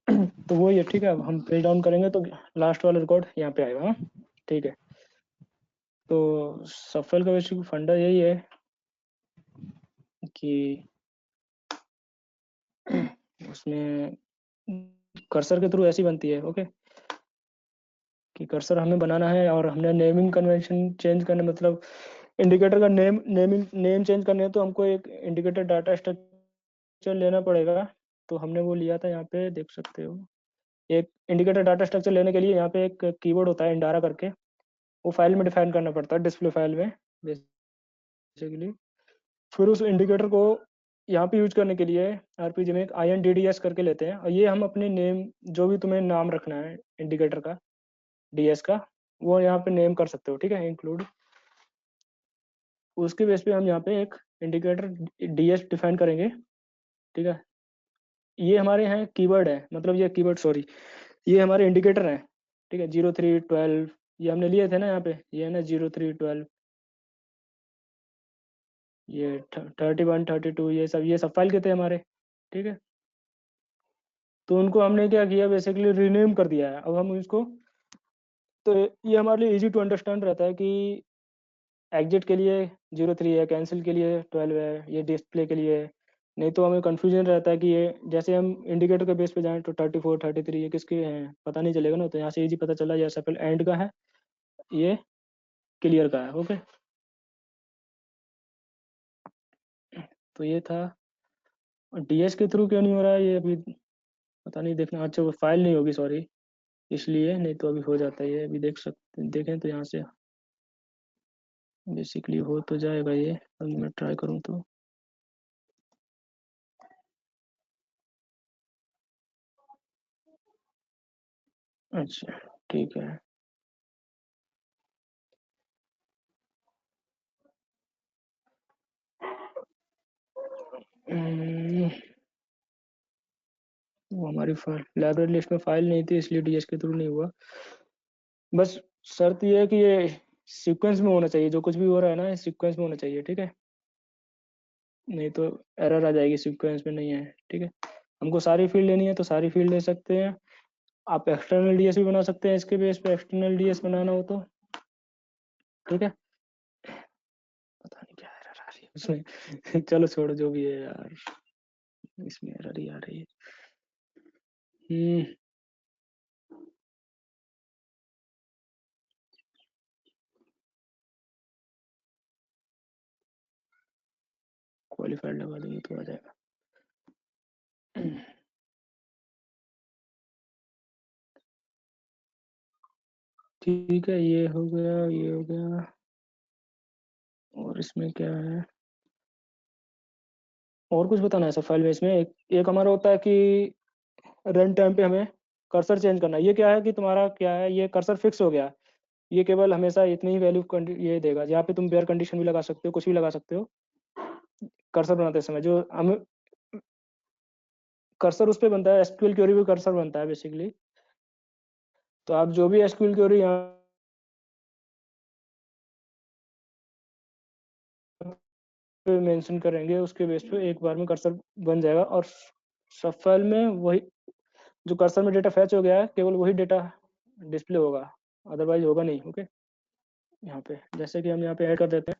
तो वो ये ठीक है, अब हम पेज डाउन करेंगे तो लास्ट वाला रिकॉर्ड यहाँ पे आएगा, हाँ ठीक है। तो सफल का बेसिक फंडा यही है कि उसमें कर्सर के थ्रू ऐसी बनती है, ओके, कि कर्सर हमें बनाना है और हमने नेमिंग कन्वेंशन चेंज करने, मतलब इंडिकेटर का नेम चेंज करने है, तो हमको एक इंडिकेटर डाटा स्ट्रक्चर लेना पड़ेगा। तो हमने वो लिया था, यहाँ पे देख सकते हो, एक इंडिकेटर डाटा स्ट्रक्चर लेने के लिए यहाँ पे एक कीवर्ड होता है इंडारा करके, वो फाइल में डिफाइन करना पड़ता है, डिस्प्ले फाइल में बेसिकली। फिर उस इंडिकेटर को यहाँ पे यूज करने के लिए आरपीजी में एक INDDS करके लेते हैं, और ये हम अपने नेम, जो भी तुम्हें नाम रखना है इंडिकेटर का, डीएस का, वो यहाँ पे नेम कर सकते हो, ठीक है, इंक्लूड। उसके बेस पे हम यहाँ पे एक इंडिकेटर डीएस डिफाइन करेंगे, ठीक है। ये हमारे यहाँ कीवर्ड है, मतलब ये कीवर्ड, सॉरी, ये हमारे इंडिकेटर हैं, ठीक है। 0312 ये हमने लिए थे ना यहाँ पे, ये है ना 0312, ये 31 32, ये सब फाइल के थे हमारे, ठीक है। तो उनको हमने क्या किया, बेसिकली रीनेम कर दिया है अब हम इसको। तो ये हमारे लिए इजी टू अंडरस्टैंड रहता है कि एग्जिट के लिए 03 है, कैंसिल के लिए 12 है, ये डिस्प्ले के लिए है। नहीं तो हमें कंफ्यूजन रहता है कि ये, जैसे हम इंडिकेटर के बेस पे जाएं तो 34 33 ये किसके हैं पता नहीं चलेगा ना। तो यहाँ से इजी पता चला, ये सफल एंड का है, ये क्लियर का है, ओके। तो ये था। डीएस के थ्रू क्यों नहीं हो रहा है ये अभी पता नहीं, देखना। अच्छा वो फाइल नहीं होगी, सॉरी, इसलिए। नहीं तो अभी हो जाता है ये, अभी देख सकते, देखें तो यहाँ से बेसिकली हो तो जाएगा ये। अब मैं ट्राई करूँ तो अच्छा ठीक है। हम्म, वो हमारी फाइल लाइब्रेरी लिस्ट में फाइल नहीं थी, इसलिए डीएस के थ्रू नहीं हुआ। बस शर्त ये है कि ये सीक्वेंस में होना चाहिए, जो कुछ भी हो रहा है ना सीक्वेंस में होना चाहिए, ठीक है। नहीं तो एरर आ जाएगी, सीक्वेंस में नहीं है, ठीक है। हमको सारी फील्ड लेनी है तो सारी फील्ड ले सकते हैं। आप एक्सटर्नल डीएस भी बना सकते हैं इसके बेस पे, एक्सटर्नल डीएस बनाना हो तो, ठीक है। पता नहीं क्या एरर आ रही है उसमें चलो छोड़ो, जो भी है यार, इसमें एरर ही आ रही है। क्वालिफाइड लगा देंगे तो आ जाएगा। ठीक है, ये हो गया, ये हो गया। और इसमें क्या है, और कुछ बताना है सब फाइल में? इसमें एक हमारा होता है कि रन टाइम पे हमें कर्सर चेंज करना है। ये क्या है कि तुम्हारा क्या है, ये कर्सर फिक्स हो गया, ये केवल हमेशा इतनी ही वैल्यू ये देगा। यहाँ पे तुम बेयर कंडीशन भी लगा सकते हो, कुछ भी लगा सकते हो कर्सर बनाते समय। जो हम कर्सर उस पर बनता है, एसक्यूएल क्वेरी भी कर्सर बनता है बेसिकली। तो आप जो भी एसक्यूएल क्वेरी यहाँ पे मेंशन करेंगे, उसके बेस पे एक बार में कर्सर बन जाएगा। और सब फाइल में वही, जो कर्सर में डेटा फैच हो गया है, केवल वही डेटा डिस्प्ले होगा, अदरवाइज होगा नहीं, ओके। यहाँ पे जैसे कि हम यहाँ पे ऐड कर देते हैं,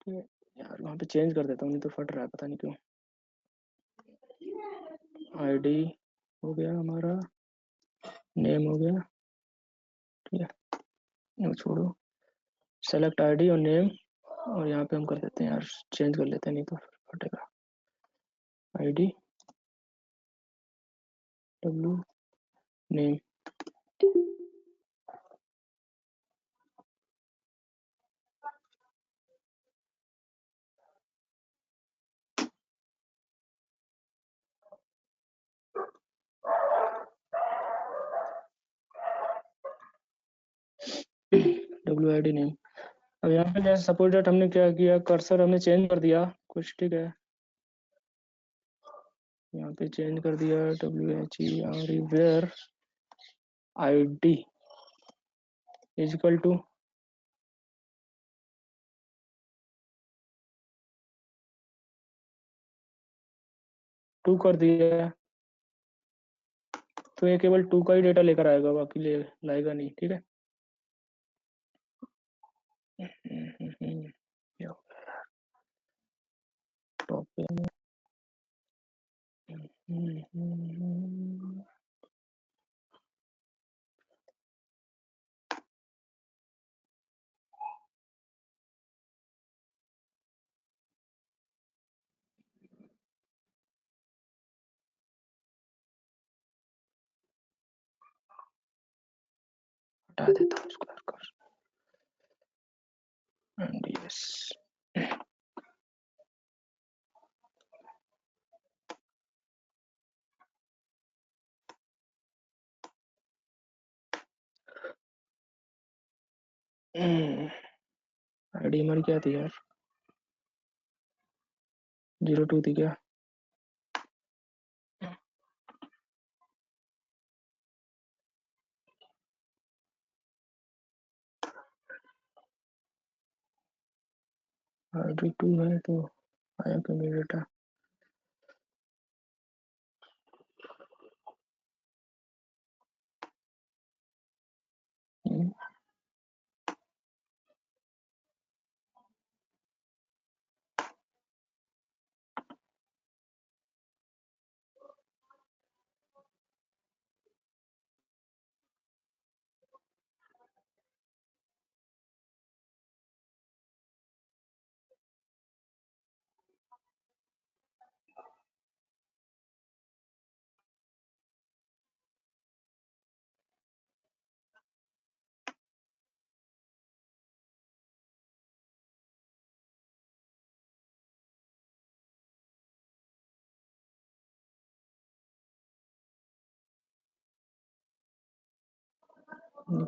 ठीक है। यार वहाँ पे चेंज कर देता हूँ, नहीं तो फट रहा है पता नहीं क्यों। आईडी हो गया हमारा, नेम हो गया, ठीक है। वो छोड़ो, सेलेक्ट आईडी और नेम, और यहाँ पे हम कर देते हैं यार, चेंज कर लेते हैं, नहीं तो फटेगा। ID W name, WID name. अब यहाँ पे जैसे सपोज डेट हमने क्या किया, कर्सर हमने चेंज कर दिया कुछ, ठीक है। यहाँ पे चेंज कर दिया WHERE where ID is equal to 2 कर दिया। तो ये केवल 2 का ही डेटा लेकर आएगा, बाकी ले लाएगा नहीं, ठीक है। क्या टॉप पे हटा देता हूँ उसको, यस। आईडी हमारी क्या थी यार, 02 थी क्या? आईडी 2 है तो आया क्यों मेरा डेटा?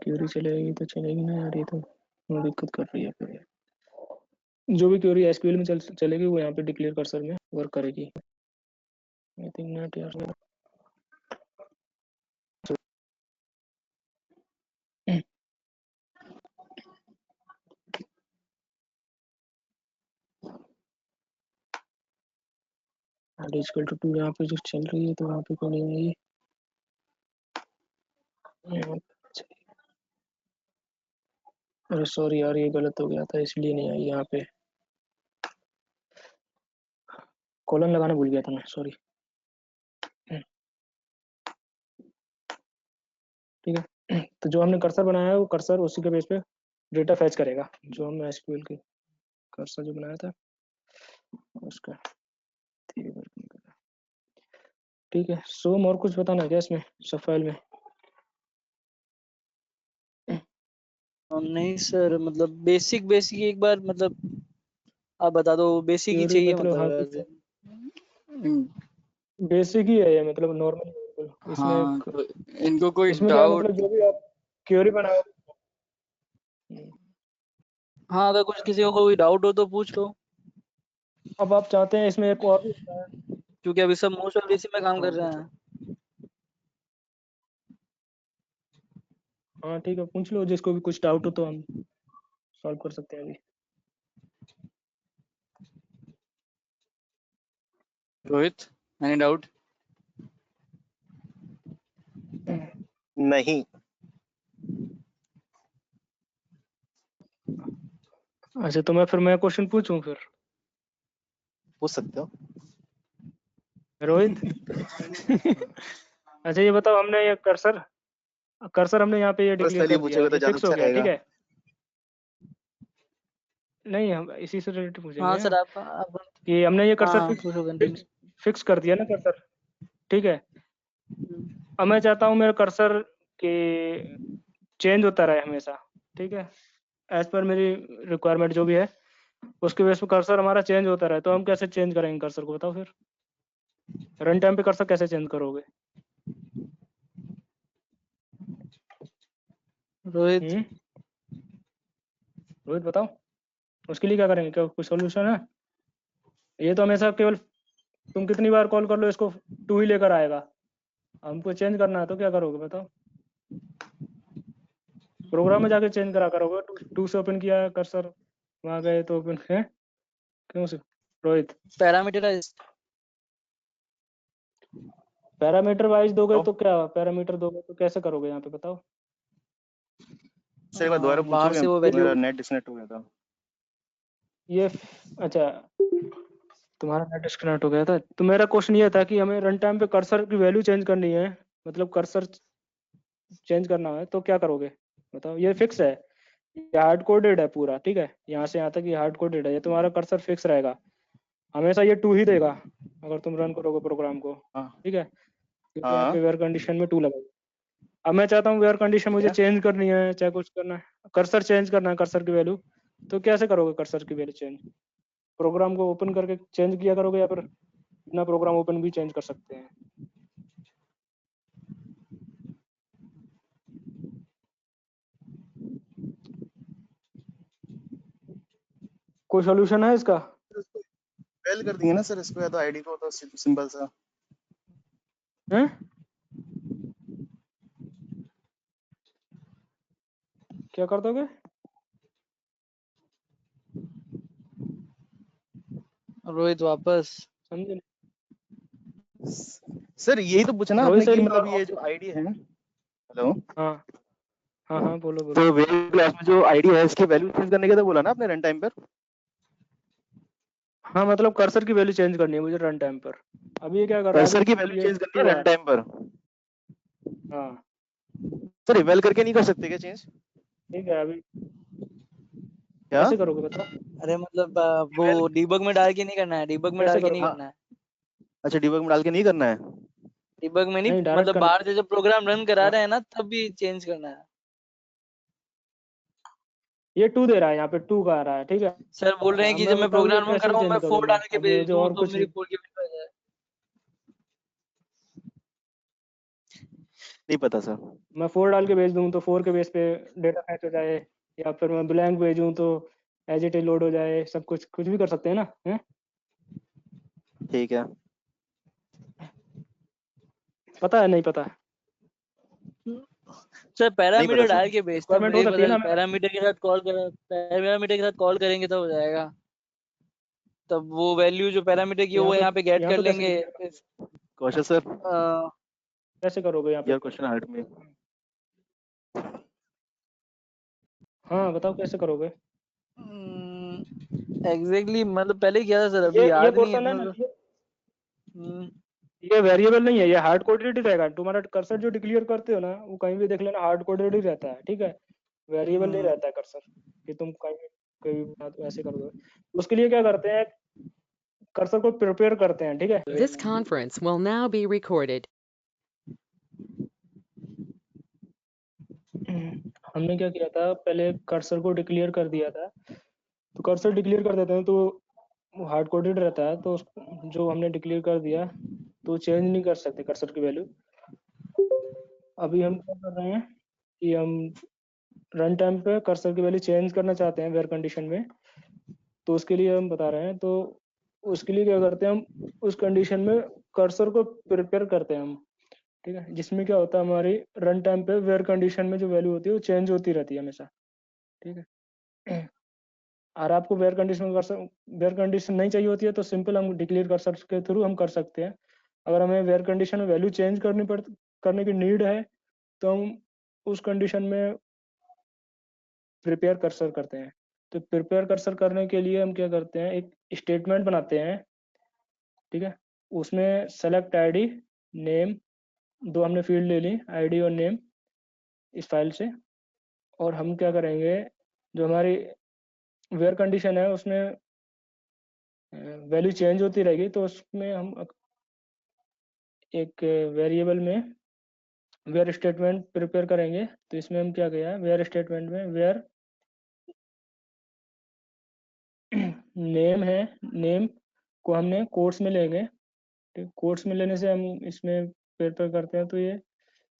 क्यूरी चलेगी तो चलेगी ना यार, ये तो दिक्कत कर रही है फिर। जो भी क्यूरी एसक्यूएल में चलेगी वो यहाँ पे डिक्लेयर कर्सर में वर्क करेगी। आई थिंक नॉट यार। इक्वल टू 2 यहाँ पे जो चल रही है तो वहाँ पे क्यों नहीं आई? अरे सॉरी यार, ये गलत हो गया था इसलिए नहीं आई यहाँ पे, कॉलन लगाना भूल गया था मैं, सॉरी। ठीक है, तो जो हमने कर्सर बनाया है वो कर्सर उसी के बेस पे डेटा फैच करेगा, जो हमने एसक्यूएल के कर्सर जो बनाया था उसका धीरे वर्किंग करेगा। ठीक है, सोम और कुछ बताना है क्या इसमें सब फाइल में? नहीं सर, मतलब बेसिक एक बार मतलब आप बता दो, बेसिक ही थ्योरी चाहिए मतलब हाँ, मतलब ऐसे। बेसिक ही है ये, मतलब नॉर्मल इसमें हाँ, तो इनको कोई इसमें क्या है, डाउट? मतलब जो भी आप क्वेरी बनाओ। हाँ, अगर कुछ किसी को कोई डाउट हो तो पूछ लो, अब आप चाहते हैं इसमें एक और भी होता है। क्योंकि अभी सब मोस्ट ऑफ इसी में काम कर रहे हैं। हाँ ठीक है, पूछ लो, जिसको भी कुछ डाउट हो तो हम सॉल्व कर सकते हैं अभी। Rohit, any doubt? नहीं। अच्छा, तो मैं क्वेश्चन पूछूं फिर? पूछ सकते हो। रोहित अच्छा ये बताओ, हमने ये कर्सर हमने यहाँ पे ये डिक्लेयर पर्सनली कर दिया, पूछोगे तो ये ज्यादा फिक्स हो अच्छा गया, ठीक रहेगा। है? नहीं, हम इसी से रिलेटेड पूछेंगे हाँ ना सर, आप कि हमने ये कर्सर हाँ पूछो, कंटिन्यू। फिक्स कर दिया ना कर्सर, ठीक है? अब मैं चाहता हूँ मेरा कर्सर के चेंज होता रहे हमेशा, ठीक है? एज पर मेरी रिक्वायरमेंट जो भी है उसके बेस पे कर्सर हमारा चेंज होता रहे, तो हम कैसे चेंज करेंगे कर्सर को, बताओ फिर? रन टाइम पे कर्सर कैसे चेंज करोगे? रोहित, रोहित बताओ, उसके लिए क्या करेंगे, क्या कुछ सोल्यूशन है? ये तो हमेशा केवल तुम कितनी बार कॉल कर लो इसको 2 ही लेकर आएगा, हमको चेंज करना है तो क्या करोगे बताओ? प्रोग्राम में जाके चेंज करा करोगे, 2 से ओपन किया कर्सर, वहां गए तो ओपन है क्यों से? रोहित, पैरामीटराइज। पैरामीटर वाइज दोगे तो तो क्या, पैरामीटर दोगे तो कैसे करोगे यहाँ पे बताओ? सर एक बार दोबारा बाहर पूछोगे, से वो वैल्यू। मेरा नेट डिस्कनेक्ट हो गया था। अच्छा, तुम्हारा नेट डिस्कनेक्ट हो गया था, तो मेरा क्वेश्चन ये था कि हमें रन टाइम पे कर्सर की वैल्यू चेंज करनी है, मतलब कर्सर चेंज करना है तो क्या करोगे बताओ? ये फिक्स है, ये हार्ड कोडेड है पूरा, ठीक है? यहाँ से यहाँ तक ये हार्ड कोडेड है, ये तुम्हारा कर्सर फिक्स रहेगा, हमेशा ये 2 ही देगा अगर तुम रन करोगे प्रोग्राम को, हाँ ठीक है? क्योंकि यहाँ हाँ। पे वेयर कंडीशन में 2 लगेगा। अब मैं चाहता हूँ वेयर कंडीशन मुझे क्या? चेंज करनी है, चाहे कुछ करना है, कर्सर चेंज करना है, कर्सर की वैल्यू, तो कैसे करोगे कर्सर की वैल्यू चेंज? प्रोग्राम को ओपन करके चेंज किया करोगे या फिर बिना प्रोग्राम ओपन भी चेंज कर सकते हैं? कोई सोल्यूशन है इसका? वेल कर देंगे ना सर इसको, या तो आईडी को, तो सिंपल सा। हैं? क्या कर दोगे? रोहित वापस। समझे नहीं। सर यही तो पूछा ना रोहित आपने कि सर मतलब ये जो आईडी है, हेलो, हाँ हाँ हाँ, बोलो बोलो। तो वेल क्लास में जो आईडी है इसकी वैल्यू चेंज करने के तो बोला ना आपने रन टाइम पर। हाँ मतलब कर्सर की वैल्यू चेंज करनी है मुझे रन टाइम पर। अभी ये क्या कर रहा है? कर्सर की अभी वैल्यू ये चेंज करनी 2 है आ रन टाइम पर। हाँ सर इवेल करके नहीं कर सकते क्या चेंज? ठीक है। अभी क्या? कैसे करोगे बताओ? अरे मतलब वो इवेल डीबग में डाल के नहीं करना है, डीबग में कैसे डाल के नहीं करोगे? हाँ, करना है। अच्छा डीबग में डाल के नहीं करना है। डीबग में नहीं, नहीं, डायरेक्ट मतलब करना बाहर से जब प्रोग्राम रन करा है। रहे हैं ना तब भी चेंज करना है। ये 2 दे रहा है, यहाँ पे 2 का आ रहा है, ठीक है। सर बोल रहे हैं अब कि मैं जब मैं बताऊँ ये प्रोग्राम रन कर कैसे रहा हूँ मैं चेंज 4 करूंगा। डाल के अब भेज मुझे दूँ और तो कुछ मेरी 4 की वैल्यू आ जाए। नहीं पता सर। मैं 4 डाल के भेज दूँ तो 4 के बेस पे डेटा फैच हो जाए, या फिर मैं ब्लैंक भेजूँ तो एज इट इज लोड हो जाए। सब कुछ कुछ भी कर सकते हैं ना, हैं? ठीक है। पता है नहीं पता? सर नहीं पता पैरामीटर सर। डाल के भेजते हैं, रिक्वायरमेंट मुझे हो ही सकती पता है है। ना। पैरामीटर के साथ कॉल कर, पैरामीटर के साथ कॉल करेंगे तब हो जाएगा। तब वो वैल्यू जो पैरामीटर की है वो यहाँ पे गेट कर कैसे लेंगे। कौशल सर, कैसे करोगे यहाँ पे? Your question hurt me. हाँ बताओ कैसे करोगे? एग्जैक्टली मतलब पहले ही किया था सर, अभी ये याद नहीं पोर्शन है इतना ना, तो। हम्म, ये वेरिएबल नहीं है, ये हार्ड कोडेड ही रहेगा। तुम्हारा कर्सर जो डिक्लेयर करते हो ना, वो कहीं भी देख लेना हार्ड कोडेड ही रहता है, ठीक है। वेरिएबल नहीं रहता है कर्सर कि तुम कहीं कोई भी बात ऐसे कर दो। उसके लिए क्या करते हैं, कर्सर को प्रिपेयर करते हैं, ठीक है। This conference will now be recorded. हमने क्या किया था, पहले कर्सर को डिक्लेयर कर दिया था। तो कर्सर डिक्लेयर कर देते हैं तो वो हार्ड कोडेड रहता है, तो जो हमने डिक्लेयर कर दिया तो चेंज नहीं कर सकते कर्सर की वैल्यू। अभी हम क्या कर रहे हैं कि हम रन टाइम पे कर्सर की वैल्यू चेंज करना चाहते हैं वेयर कंडीशन में। तो उसके लिए हम बता रहे हैं, तो उसके लिए क्या करते हैं, हम उस कंडीशन में कर्सर को प्रिपेयर करते हैं हम, ठीक है। जिसमें क्या होता है, हमारी रन टाइम पे वेयर कंडीशन में जो वैल्यू होती है वो चेंज होती रहती है हमेशा, ठीक है। और आपको वेयर कंडीशन नहीं चाहिए होती है तो सिंपल हम डिक्लेयर कर्सर के थ्रू हम कर सकते हैं। अगर हमें वेयर कंडीशन में वैल्यू चेंज करने की नीड है तो हम उस कंडीशन में प्रिपेयर कर्सर करते हैं। तो प्रिपेयर कर्सर करने के लिए हम क्या करते हैं, एक स्टेटमेंट बनाते हैं, ठीक है। उसमें सेलेक्ट आईडी नेम, दो हमने फील्ड ले ली, आईडी और नेम, इस फाइल से। और हम क्या करेंगे, जो हमारी वेयर कंडीशन है उसमें वैल्यू चेंज होती रहेगी, तो उसमें हम एक वेरिएबल में वेयर स्टेटमेंट प्रिपेयर करेंगे। तो इसमें हम क्या किया है, वेयर स्टेटमेंट में वेयर नेम है, नेम को हमने कोट्स में लेंगे, ठीक। कोट्स में लेने से हम इसमें प्रिपेयर करते हैं तो ये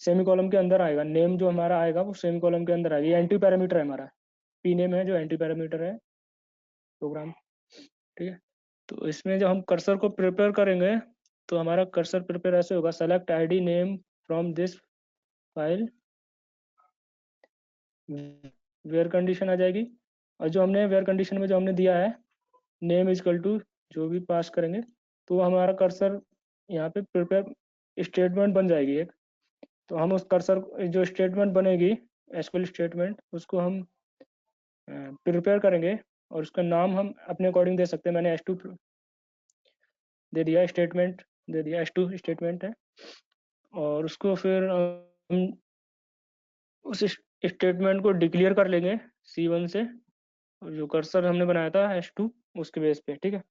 सेमी कॉलम के अंदर आएगा। नेम जो हमारा आएगा वो सेमी कॉलम के अंदर आएगा। ये एंटी पैरामीटर है हमारा, पी नेम है जो एंटी पैरामीटर है प्रोग्राम, ठीक है। तो इसमें जब हम कर्सर को प्रिपेयर करेंगे तो हमारा कर्सर प्रिपेयर ऐसे होगा, select ID name from this file, where condition आ जाएगी। और जो हमने वेयर कंडीशन में जो हमने दिया है नेम इजकल टू जो भी पास करेंगे, तो हमारा कर्सर यहाँ पे प्रिपेयर स्टेटमेंट बन जाएगी एक। तो हम उस कर्सर जो स्टेटमेंट बनेगी एसक्यूएल स्टेटमेंट, उसको हम प्रिपेयर करेंगे और उसका नाम हम अपने अकॉर्डिंग दे सकते हैं। मैंने S2 दे दिया, स्टेटमेंट दे दिया, S2 स्टेटमेंट है। और उसको फिर हम उस स्टेटमेंट को डिक्लेयर कर लेंगे C1 से, और जो कर्सर हमने बनाया था S2 उसके बेस पे, ठीक है।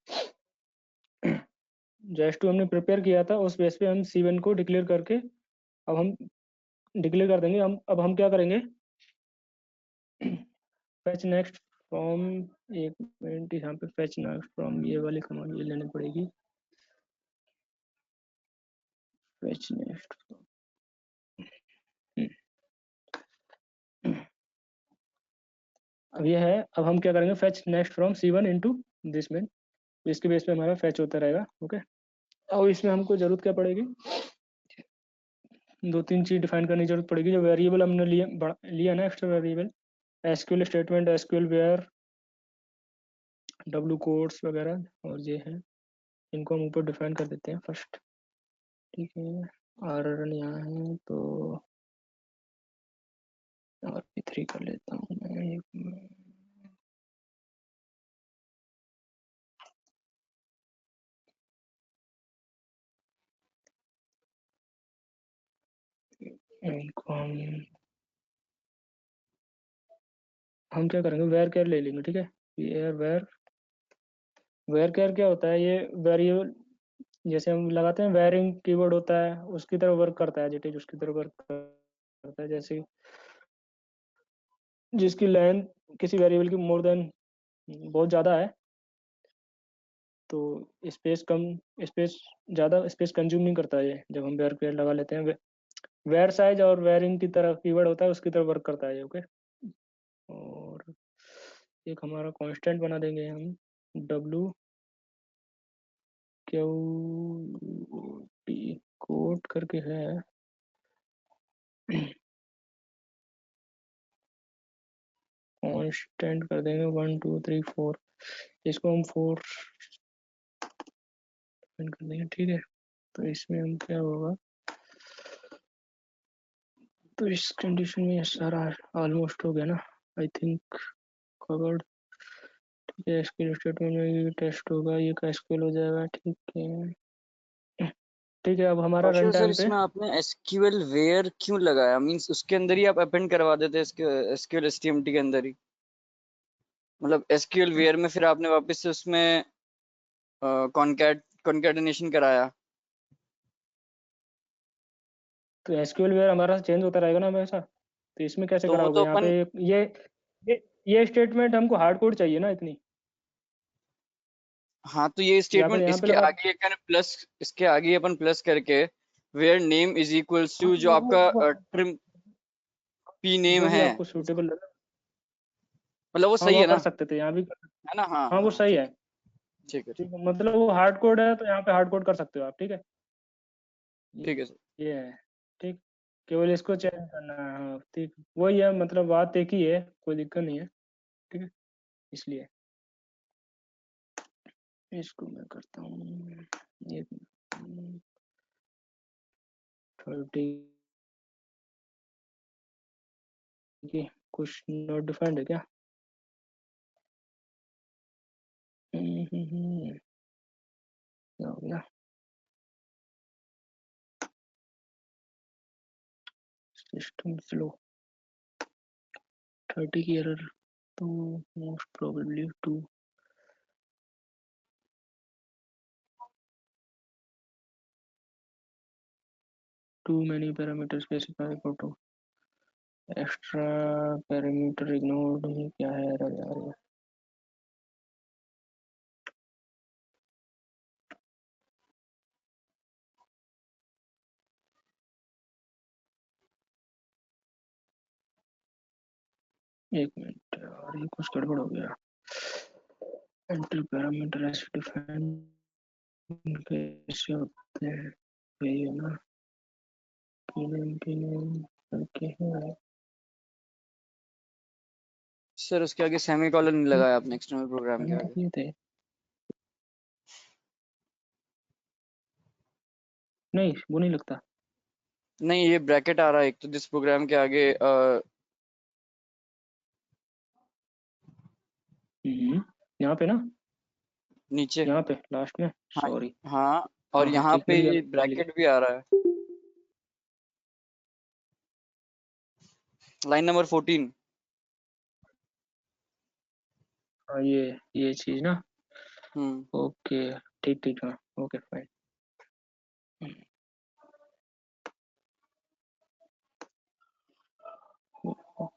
जो S2 हमने प्रिपेयर किया था उस बेस पे हम C1 को डिक्लेयर करके अब हम डिक्लेयर कर देंगे। अब हम क्या करेंगे, फैच नेक्स्ट फ्रॉम, एक मिनट, यहाँ पे फैच नेक्स्ट फ्रॉम ये वाली कमांड ये लेनी पड़ेगी। फैच नेक्स्ट, अब ये है, अब हम क्या करेंगे, fetch next from C1 into this main, इसके बेस पे हमारा फेच होता रहेगा। ओके, और इसमें हमको जरूरत क्या पड़ेगी, 2-3 चीज डिफाइन करने की जरूरत पड़ेगी। जो वेरिएबल हमने लिया ना extra variable, SQL statement, SQL where, W codes वगैरह, और ये है, इनको हम ऊपर डिफाइन कर देते हैं फर्स्ट। ठीक है, और यहाँ है तो और P3 कर लेता हूँ मैं। इनको हम क्या करेंगे, वेर केयर ले लेंगे। ठीक है, ये वेर केयर क्या होता है, ये वेरिएबल जैसे हम लगाते हैं, वेरिंग कीवर्ड होता है, उसकी तरह वर्क करता है, जिट इज उसकी तरह वर्क करता है। जैसे जिसकी लेंथ किसी वेरिएबल की मोर देन बहुत ज़्यादा है, तो स्पेस ज़्यादा स्पेस कंज्यूम नहीं करता है ये, जब हम वेर केयर लगा लेते हैं। वेर साइज और वेरिंग की तरह कीवर्ड होता है, उसकी तरह वर्क करता है ये। ओके, और एक हमारा कांस्टेंट बना देंगे हम, डब्ल्यू क्यू टी कोड करके है, कांस्टेंट कर देंगे 1 2 3 4, इसको हम 4 कर देंगे। ठीक है, तो इसमें हम क्या होगा, तो इस कंडीशन में ये सारा ऑलमोस्ट हो गया ना, आई थिंक कवर्ड। ठीक है, एसक्यूएल स्टेटमेंट में ये टेस्ट होगा, ये का एसक्यूएल हो जाएगा। ठीक है, ठीक है, अब हमारा रन कौशल सर, टाइम पे इसमें आपने SQL वेयर क्यों लगाया? मींस उसके अंदर ही आप अपेंड करवा देते SQL STMT के अंदर ही, मतलब SQL वेयर में फिर आपने वापस से उसमें कॉन्कैटिनेशन कराया। तो एसक्यूएल वेयर हमारा चेंज होता रहेगा ना हमेशा, तो इसमें कैसे तो वो कराओगे? तो यहाँ अपन, पे ये स्टेटमेंट हमको हार्ड कोड चाहिए ना इतनी, हाँ तो ये या फिर स्टेटमेंट यहाँ पे इसके लगा। आगे अपन प्लस, इसके आगे अपन प्लस करके वेयर नेम इज इक्वल्स हाँ, टू जो वो आपका ट्रिम P नेम जो भी है, आपको सूटेबल लगे, मतलब वो हाँ सही वो है कर ना? सकते थे, यहाँ भी है ना? हाँ हाँ वो हाँ, सही ठीक है। है, ठीक है, ठीक ठीक है, मतलब वो हार्ड कोड है तो यहाँ पे हार्ड कोड कर सकते हो आप। ठीक है, ये ठीक है सर। ये है। ठीक, केवल इसको चेंज करना है। हाँ ठीक, वही है, मतलब बात एक ही है, कोई दिक्कत नहीं है। ठीक है, इसलिए इसको मैं करता हूँ ये 30 की, कुछ नोट डिफाइंड है क्या? क्या हो गया, सिस्टम स्लो, 30 की एरर, तो most probably too many parameters specified photo, extra parameter ignored. ये क्या है एरर यार? एक मिनट यार, ये कुछ गड़बड़ हो गया। एंटर पैरामीटर ऐसे डिफाइन कैसे होते हैं, यही है ना, pname करके है। सर उसके आगे सेमीकोलन नहीं लगाया आपने एक्सटर्नल प्रोग्राम के आगे? ये थे, नहीं वो नहीं लगता। नहीं, ये ब्रैकेट आ रहा है एक तो दिस प्रोग्राम के आगे, यहाँ पे ना, नीचे। यहाँ पे लास्ट में, हाँ सॉरी। हाँ, और हाँ हाँ यहाँ ठीक, पे मिल गया ये मिल गया। ब्रैकेट भी आ रहा है, लाइन नंबर 14। हाँ ये चीज ना, हम्म। ओके ठीक ठीक, हाँ ओके फाइन।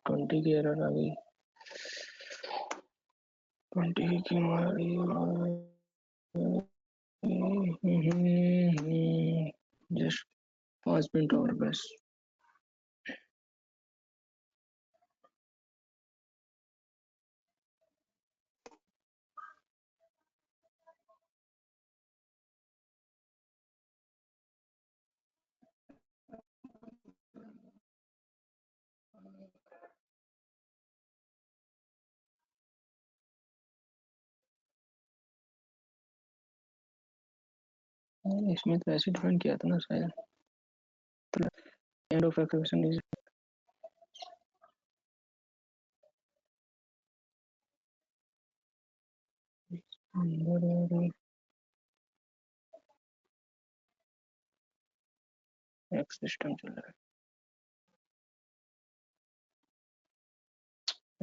20 की एरर आ गई, 20 की आ गई। जस्ट 5 मिनट और बस। इसमें तो ऐसे डिफाइन किया था ना शायद, end of expression is x system चल रहा है,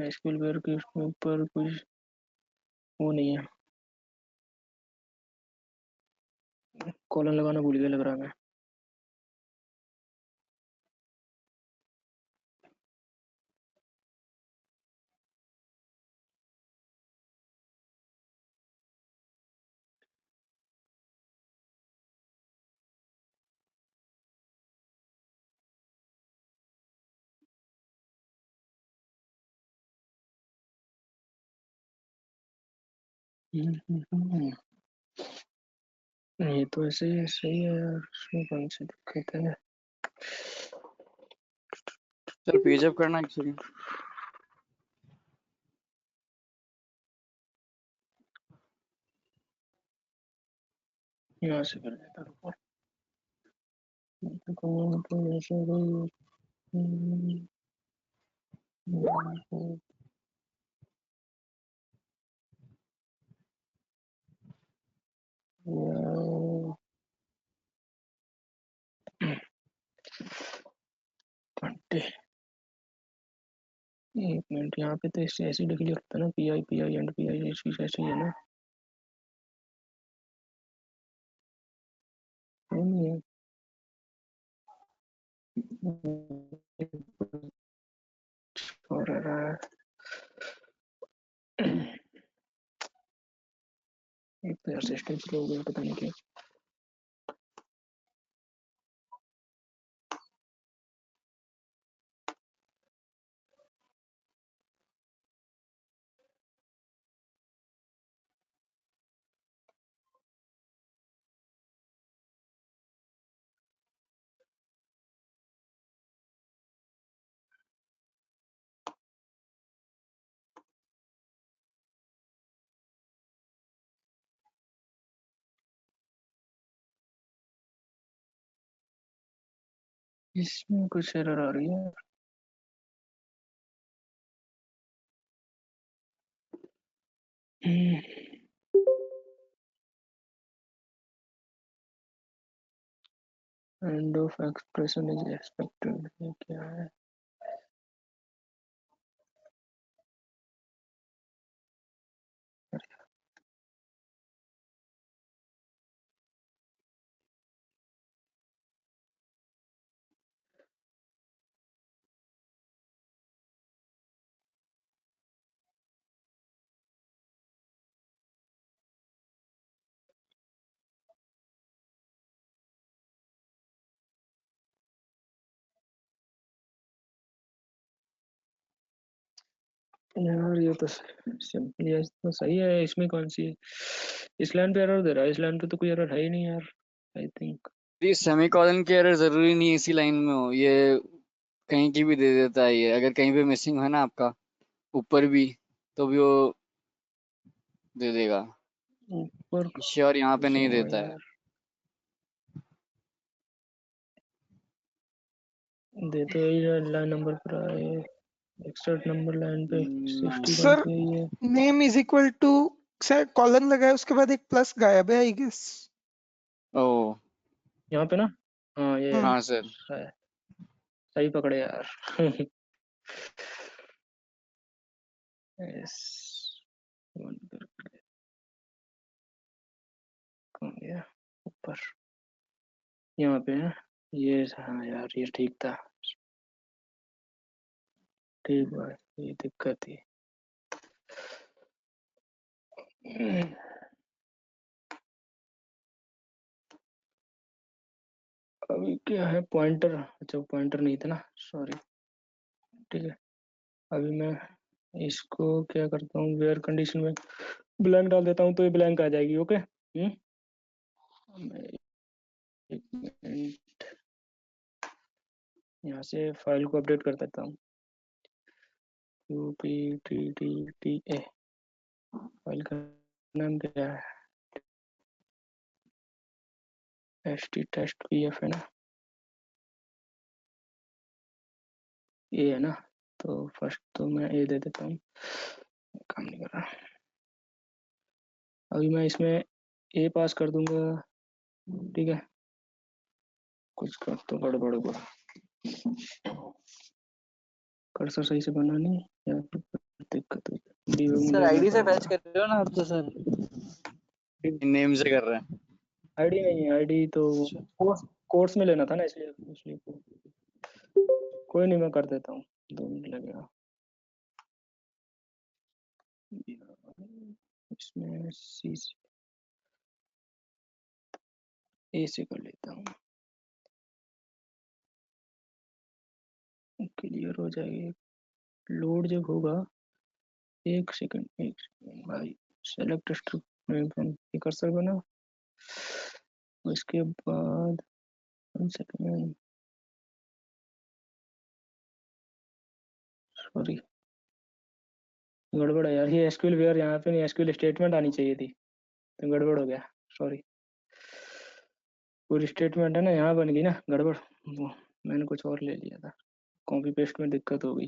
एसक्यूएल वेयर के ऊपर कुछ वो नहीं है, कॉलन लगाना भूल गया लग रहा है मैं। ये तो ऐसे ही सही है यार, इसमें कौन सी दिक्कत है। सर पेज अप करना एक सेकंड। यहाँ से कर देता रुको। तो ऐसे कोई एक मिनट, यहाँ पे तो इससे ऐसे डिक्लेयर होता है ना, P I and P I इस ऐसे ही है ना, नहीं है। और रहा है एक तो यार सिस्टम स्लो हो गया, पता नहीं क्यों। इसमें कुछ एरर आ रही है। End of expression is expected, ये क्या है। यार ये तो सिंपली है तो सही है, इसमें कौन सी इस लाइन पे एरर दे रहा है, इस लाइन पे तो कोई एरर है ही नहीं यार आई थिंक। ये सेमीकोलन की एरर जरूरी नहीं इसी लाइन में हो, ये कहीं की भी दे देता है। ये अगर कहीं पे मिसिंग है ना आपका ऊपर भी, तो भी वो दे देगा। ऊपर श्योर यहाँ पे कुछ नहीं होगा देता है। यार, दे तो यही लाइन नंबर पर आए, एक्सट्रैक्ट नंबर लाइन पे 61 सर पे ही है। Name is equal to sir colon लगाया उसके बाद एक प्लस गायब है आई गेस। ओ यहाँ पे ना, हाँ ये हाँ हाँ सर। है, सही पकड़े यार। यस, कौन गया ऊपर, यहाँ पे है ये, हाँ यार ये ठीक था, ठीक बात, ये दिक्कत थी। अभी क्या है पॉइंटर, अच्छा पॉइंटर नहीं था ना, सॉरी। ठीक है, अभी मैं इसको क्या करता हूँ, वेयर कंडीशन में ब्लैंक डाल देता हूँ तो ये ब्लैंक आ जाएगी। ओके मैं एक मिनट यहाँ से फाइल को अपडेट कर देता हूँ, UPTTTA फाइल का नाम क्या है, ht टेस्ट pf है ना, ये है ना। तो फर्स्ट तो मैं ये दे देता हूँ, काम नहीं कर रहा। अभी मैं इसमें ए पास कर दूंगा, ठीक है। कुछ कर तो गड़बड़ हुआ, कर्सर सही से बना नहीं या फिर दिक्कत हुई। debug में सर देखना आईडी से फैच पड़ेगा। कर रहे हो ना आप तो सर? नेम से कर रहे हैं। आईडी नहीं है, आईडी तो कोर्स में लेना था ना, इसलिए इसलिए कोई नहीं, मैं कर देता हूँ, 2 मिनट लगेगा। इसमें सी से ए से कर लेता हूँ, क्लियर हो जाएगी। लोड जब होगा, 1 सेकंड भाई। सेलेक्ट स्ट्रिप कर्सर बना, उसके बाद 1 सेकंड, सॉरी गड़बड़ है यार। ये एसक्यूएल वेयर यहाँ पे नहीं, एसक्यूएल स्टेटमेंट आनी चाहिए थी, तो गड़बड़ हो गया, सॉरी। पूरी स्टेटमेंट है ना, यहाँ बन गई ना गड़बड़, वो मैंने कुछ और ले लिया था, कॉपी पेस्ट में दिक्कत हो गई।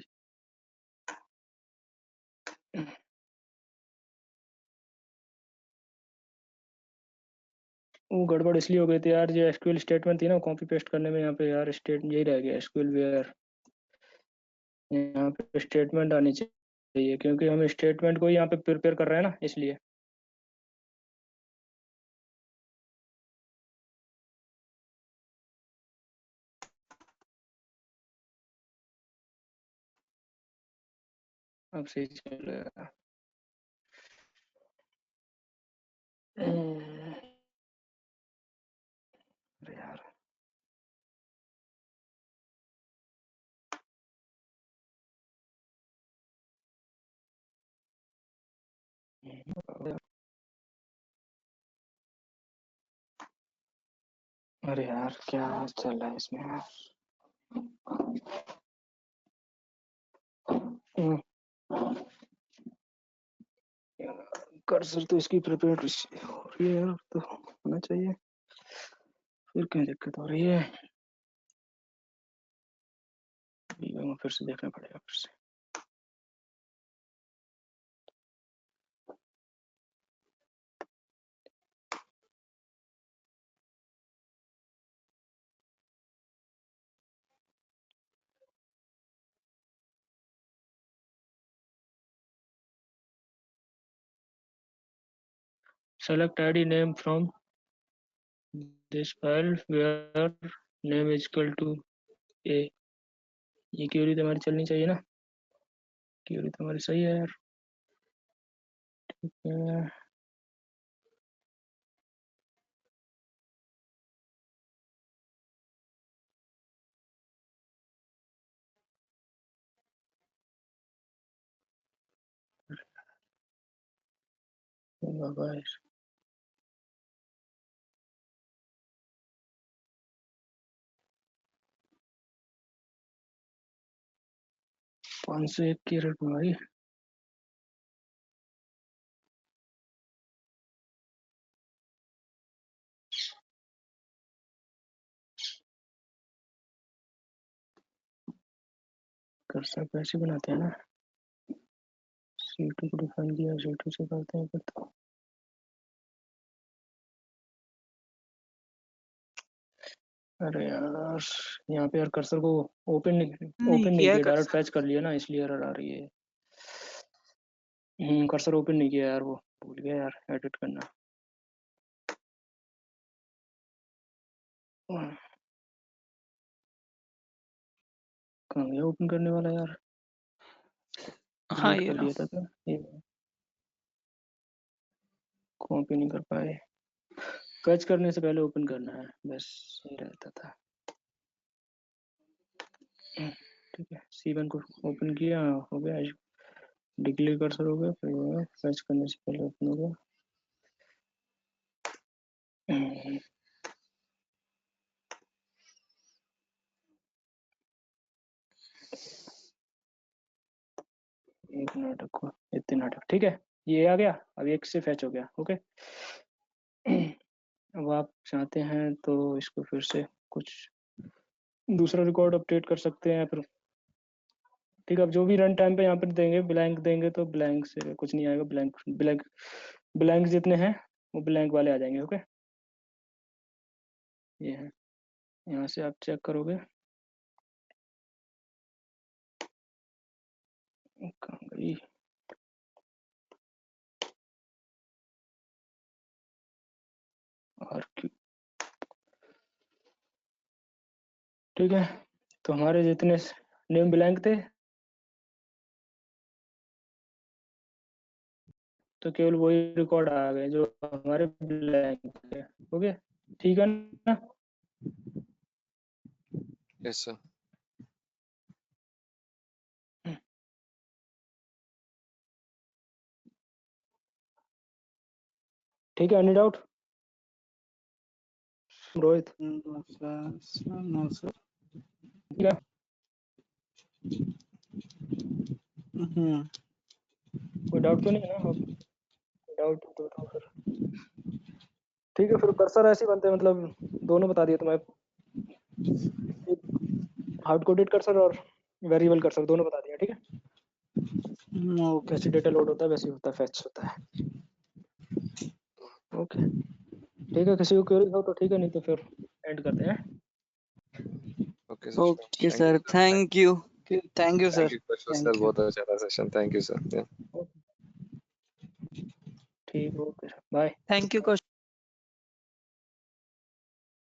वो गड़बड़ इसलिए हो गई थी यार, जो एसक्यूएल स्टेटमेंट थी ना, कॉपी पेस्ट करने में यहाँ पे यार स्टेट यही रह गया, एसक्यूएल वेयर यहाँ पे स्टेटमेंट आनी चाहिए, क्योंकि हम स्टेटमेंट को यहाँ पे प्रिपेयर कर रहे हैं ना, इसलिए। अब सही चलेगा। अरे यार अरे यार क्या चल रहा है इसमें यार। कर्सर तो इसकी प्रिपेयर हो रही है यार, तो होना चाहिए, फिर क्या दिक्कत हो रही है। फिर से देखना पड़ेगा फिर से। Select ID name from this file where name is equal to a। ये क्यूरी तुम्हारी चलनी चाहिए ना, क्यूरी तुम्हारी सही है यार, ठीक है। बाबा 501 की एरर तुम्हारी। कर्सर कैसे बनाते हैं ना, C2 को डिफाइन किया, C2 से करते हैं फिर तो। अरे यार यहाँ पे यार कर्सर को ओपन नहीं किया किया, डायरेक्ट कर्सर। फैच कर लिया ना, इसलिए एरर आ रही है। कर्सर ओपन नहीं किया यार, वो भूल गया यार एडिट करना। कहाँ गया ओपन करने वाला यार, हाँ डिलीट ये कर रहा। दिया था क्या ये, कॉपी नहीं कर पाए। फैच करने से पहले ओपन करना है, बस ये रहता था। ठीक है, C1 को ओपन किया, हो गया, डिक्लेयर कर्सर हो गया, फिर फैच करने से पहले ओपन हो गया। एक नाटक को इतने नाटक, ठीक है। ये आ गया, अब एक से फैच हो गया, ओके। अब आप चाहते हैं तो इसको फिर से कुछ दूसरा रिकॉर्ड अपडेट कर सकते हैं फिर। ठीक है, अब जो भी रन टाइम पे यहाँ पर देंगे ब्लैंक देंगे तो ब्लैंक से कुछ नहीं आएगा, ब्लैंक ब्लैंक ब्लैंक जितने हैं वो ब्लैंक वाले आ जाएंगे। ओके, ये है, यहाँ से आप चेक करोगे। कहाँ गई? और ठीक है, तो हमारे जितने नेम ब्लैंक थे तो केवल वही रिकॉर्ड आ गए जो हमारे ब्लैंक थे। ओके, ठीक है ना? Yes sir. ठीक है, any doubt Rohit? No sir. ठीक है, कोई डाउट तो नहीं है ना? डाउट तो बताओ फिर। ठीक है, फिर कर्सर ऐसे बनते हैं, मतलब दोनों बता दिए तुम्हें, हार्ड कोडेड कर्सर और वेरिएबल कर्सर दोनों बता दिया। ठीक है, ओके जैसे डेटा लोड होता है वैसे होता है, फेच होता है। ओके, ठीक है, किसी को क्वेरी हो तो ठीक है, नहीं तो फिर एंड करते हैं। Okay sir. Okay sir, thank you sir. Thank you sir, Thank you. बहुत अच्छा था सेशन। Thank you sir. ठीक, ओके, बाय। Thank you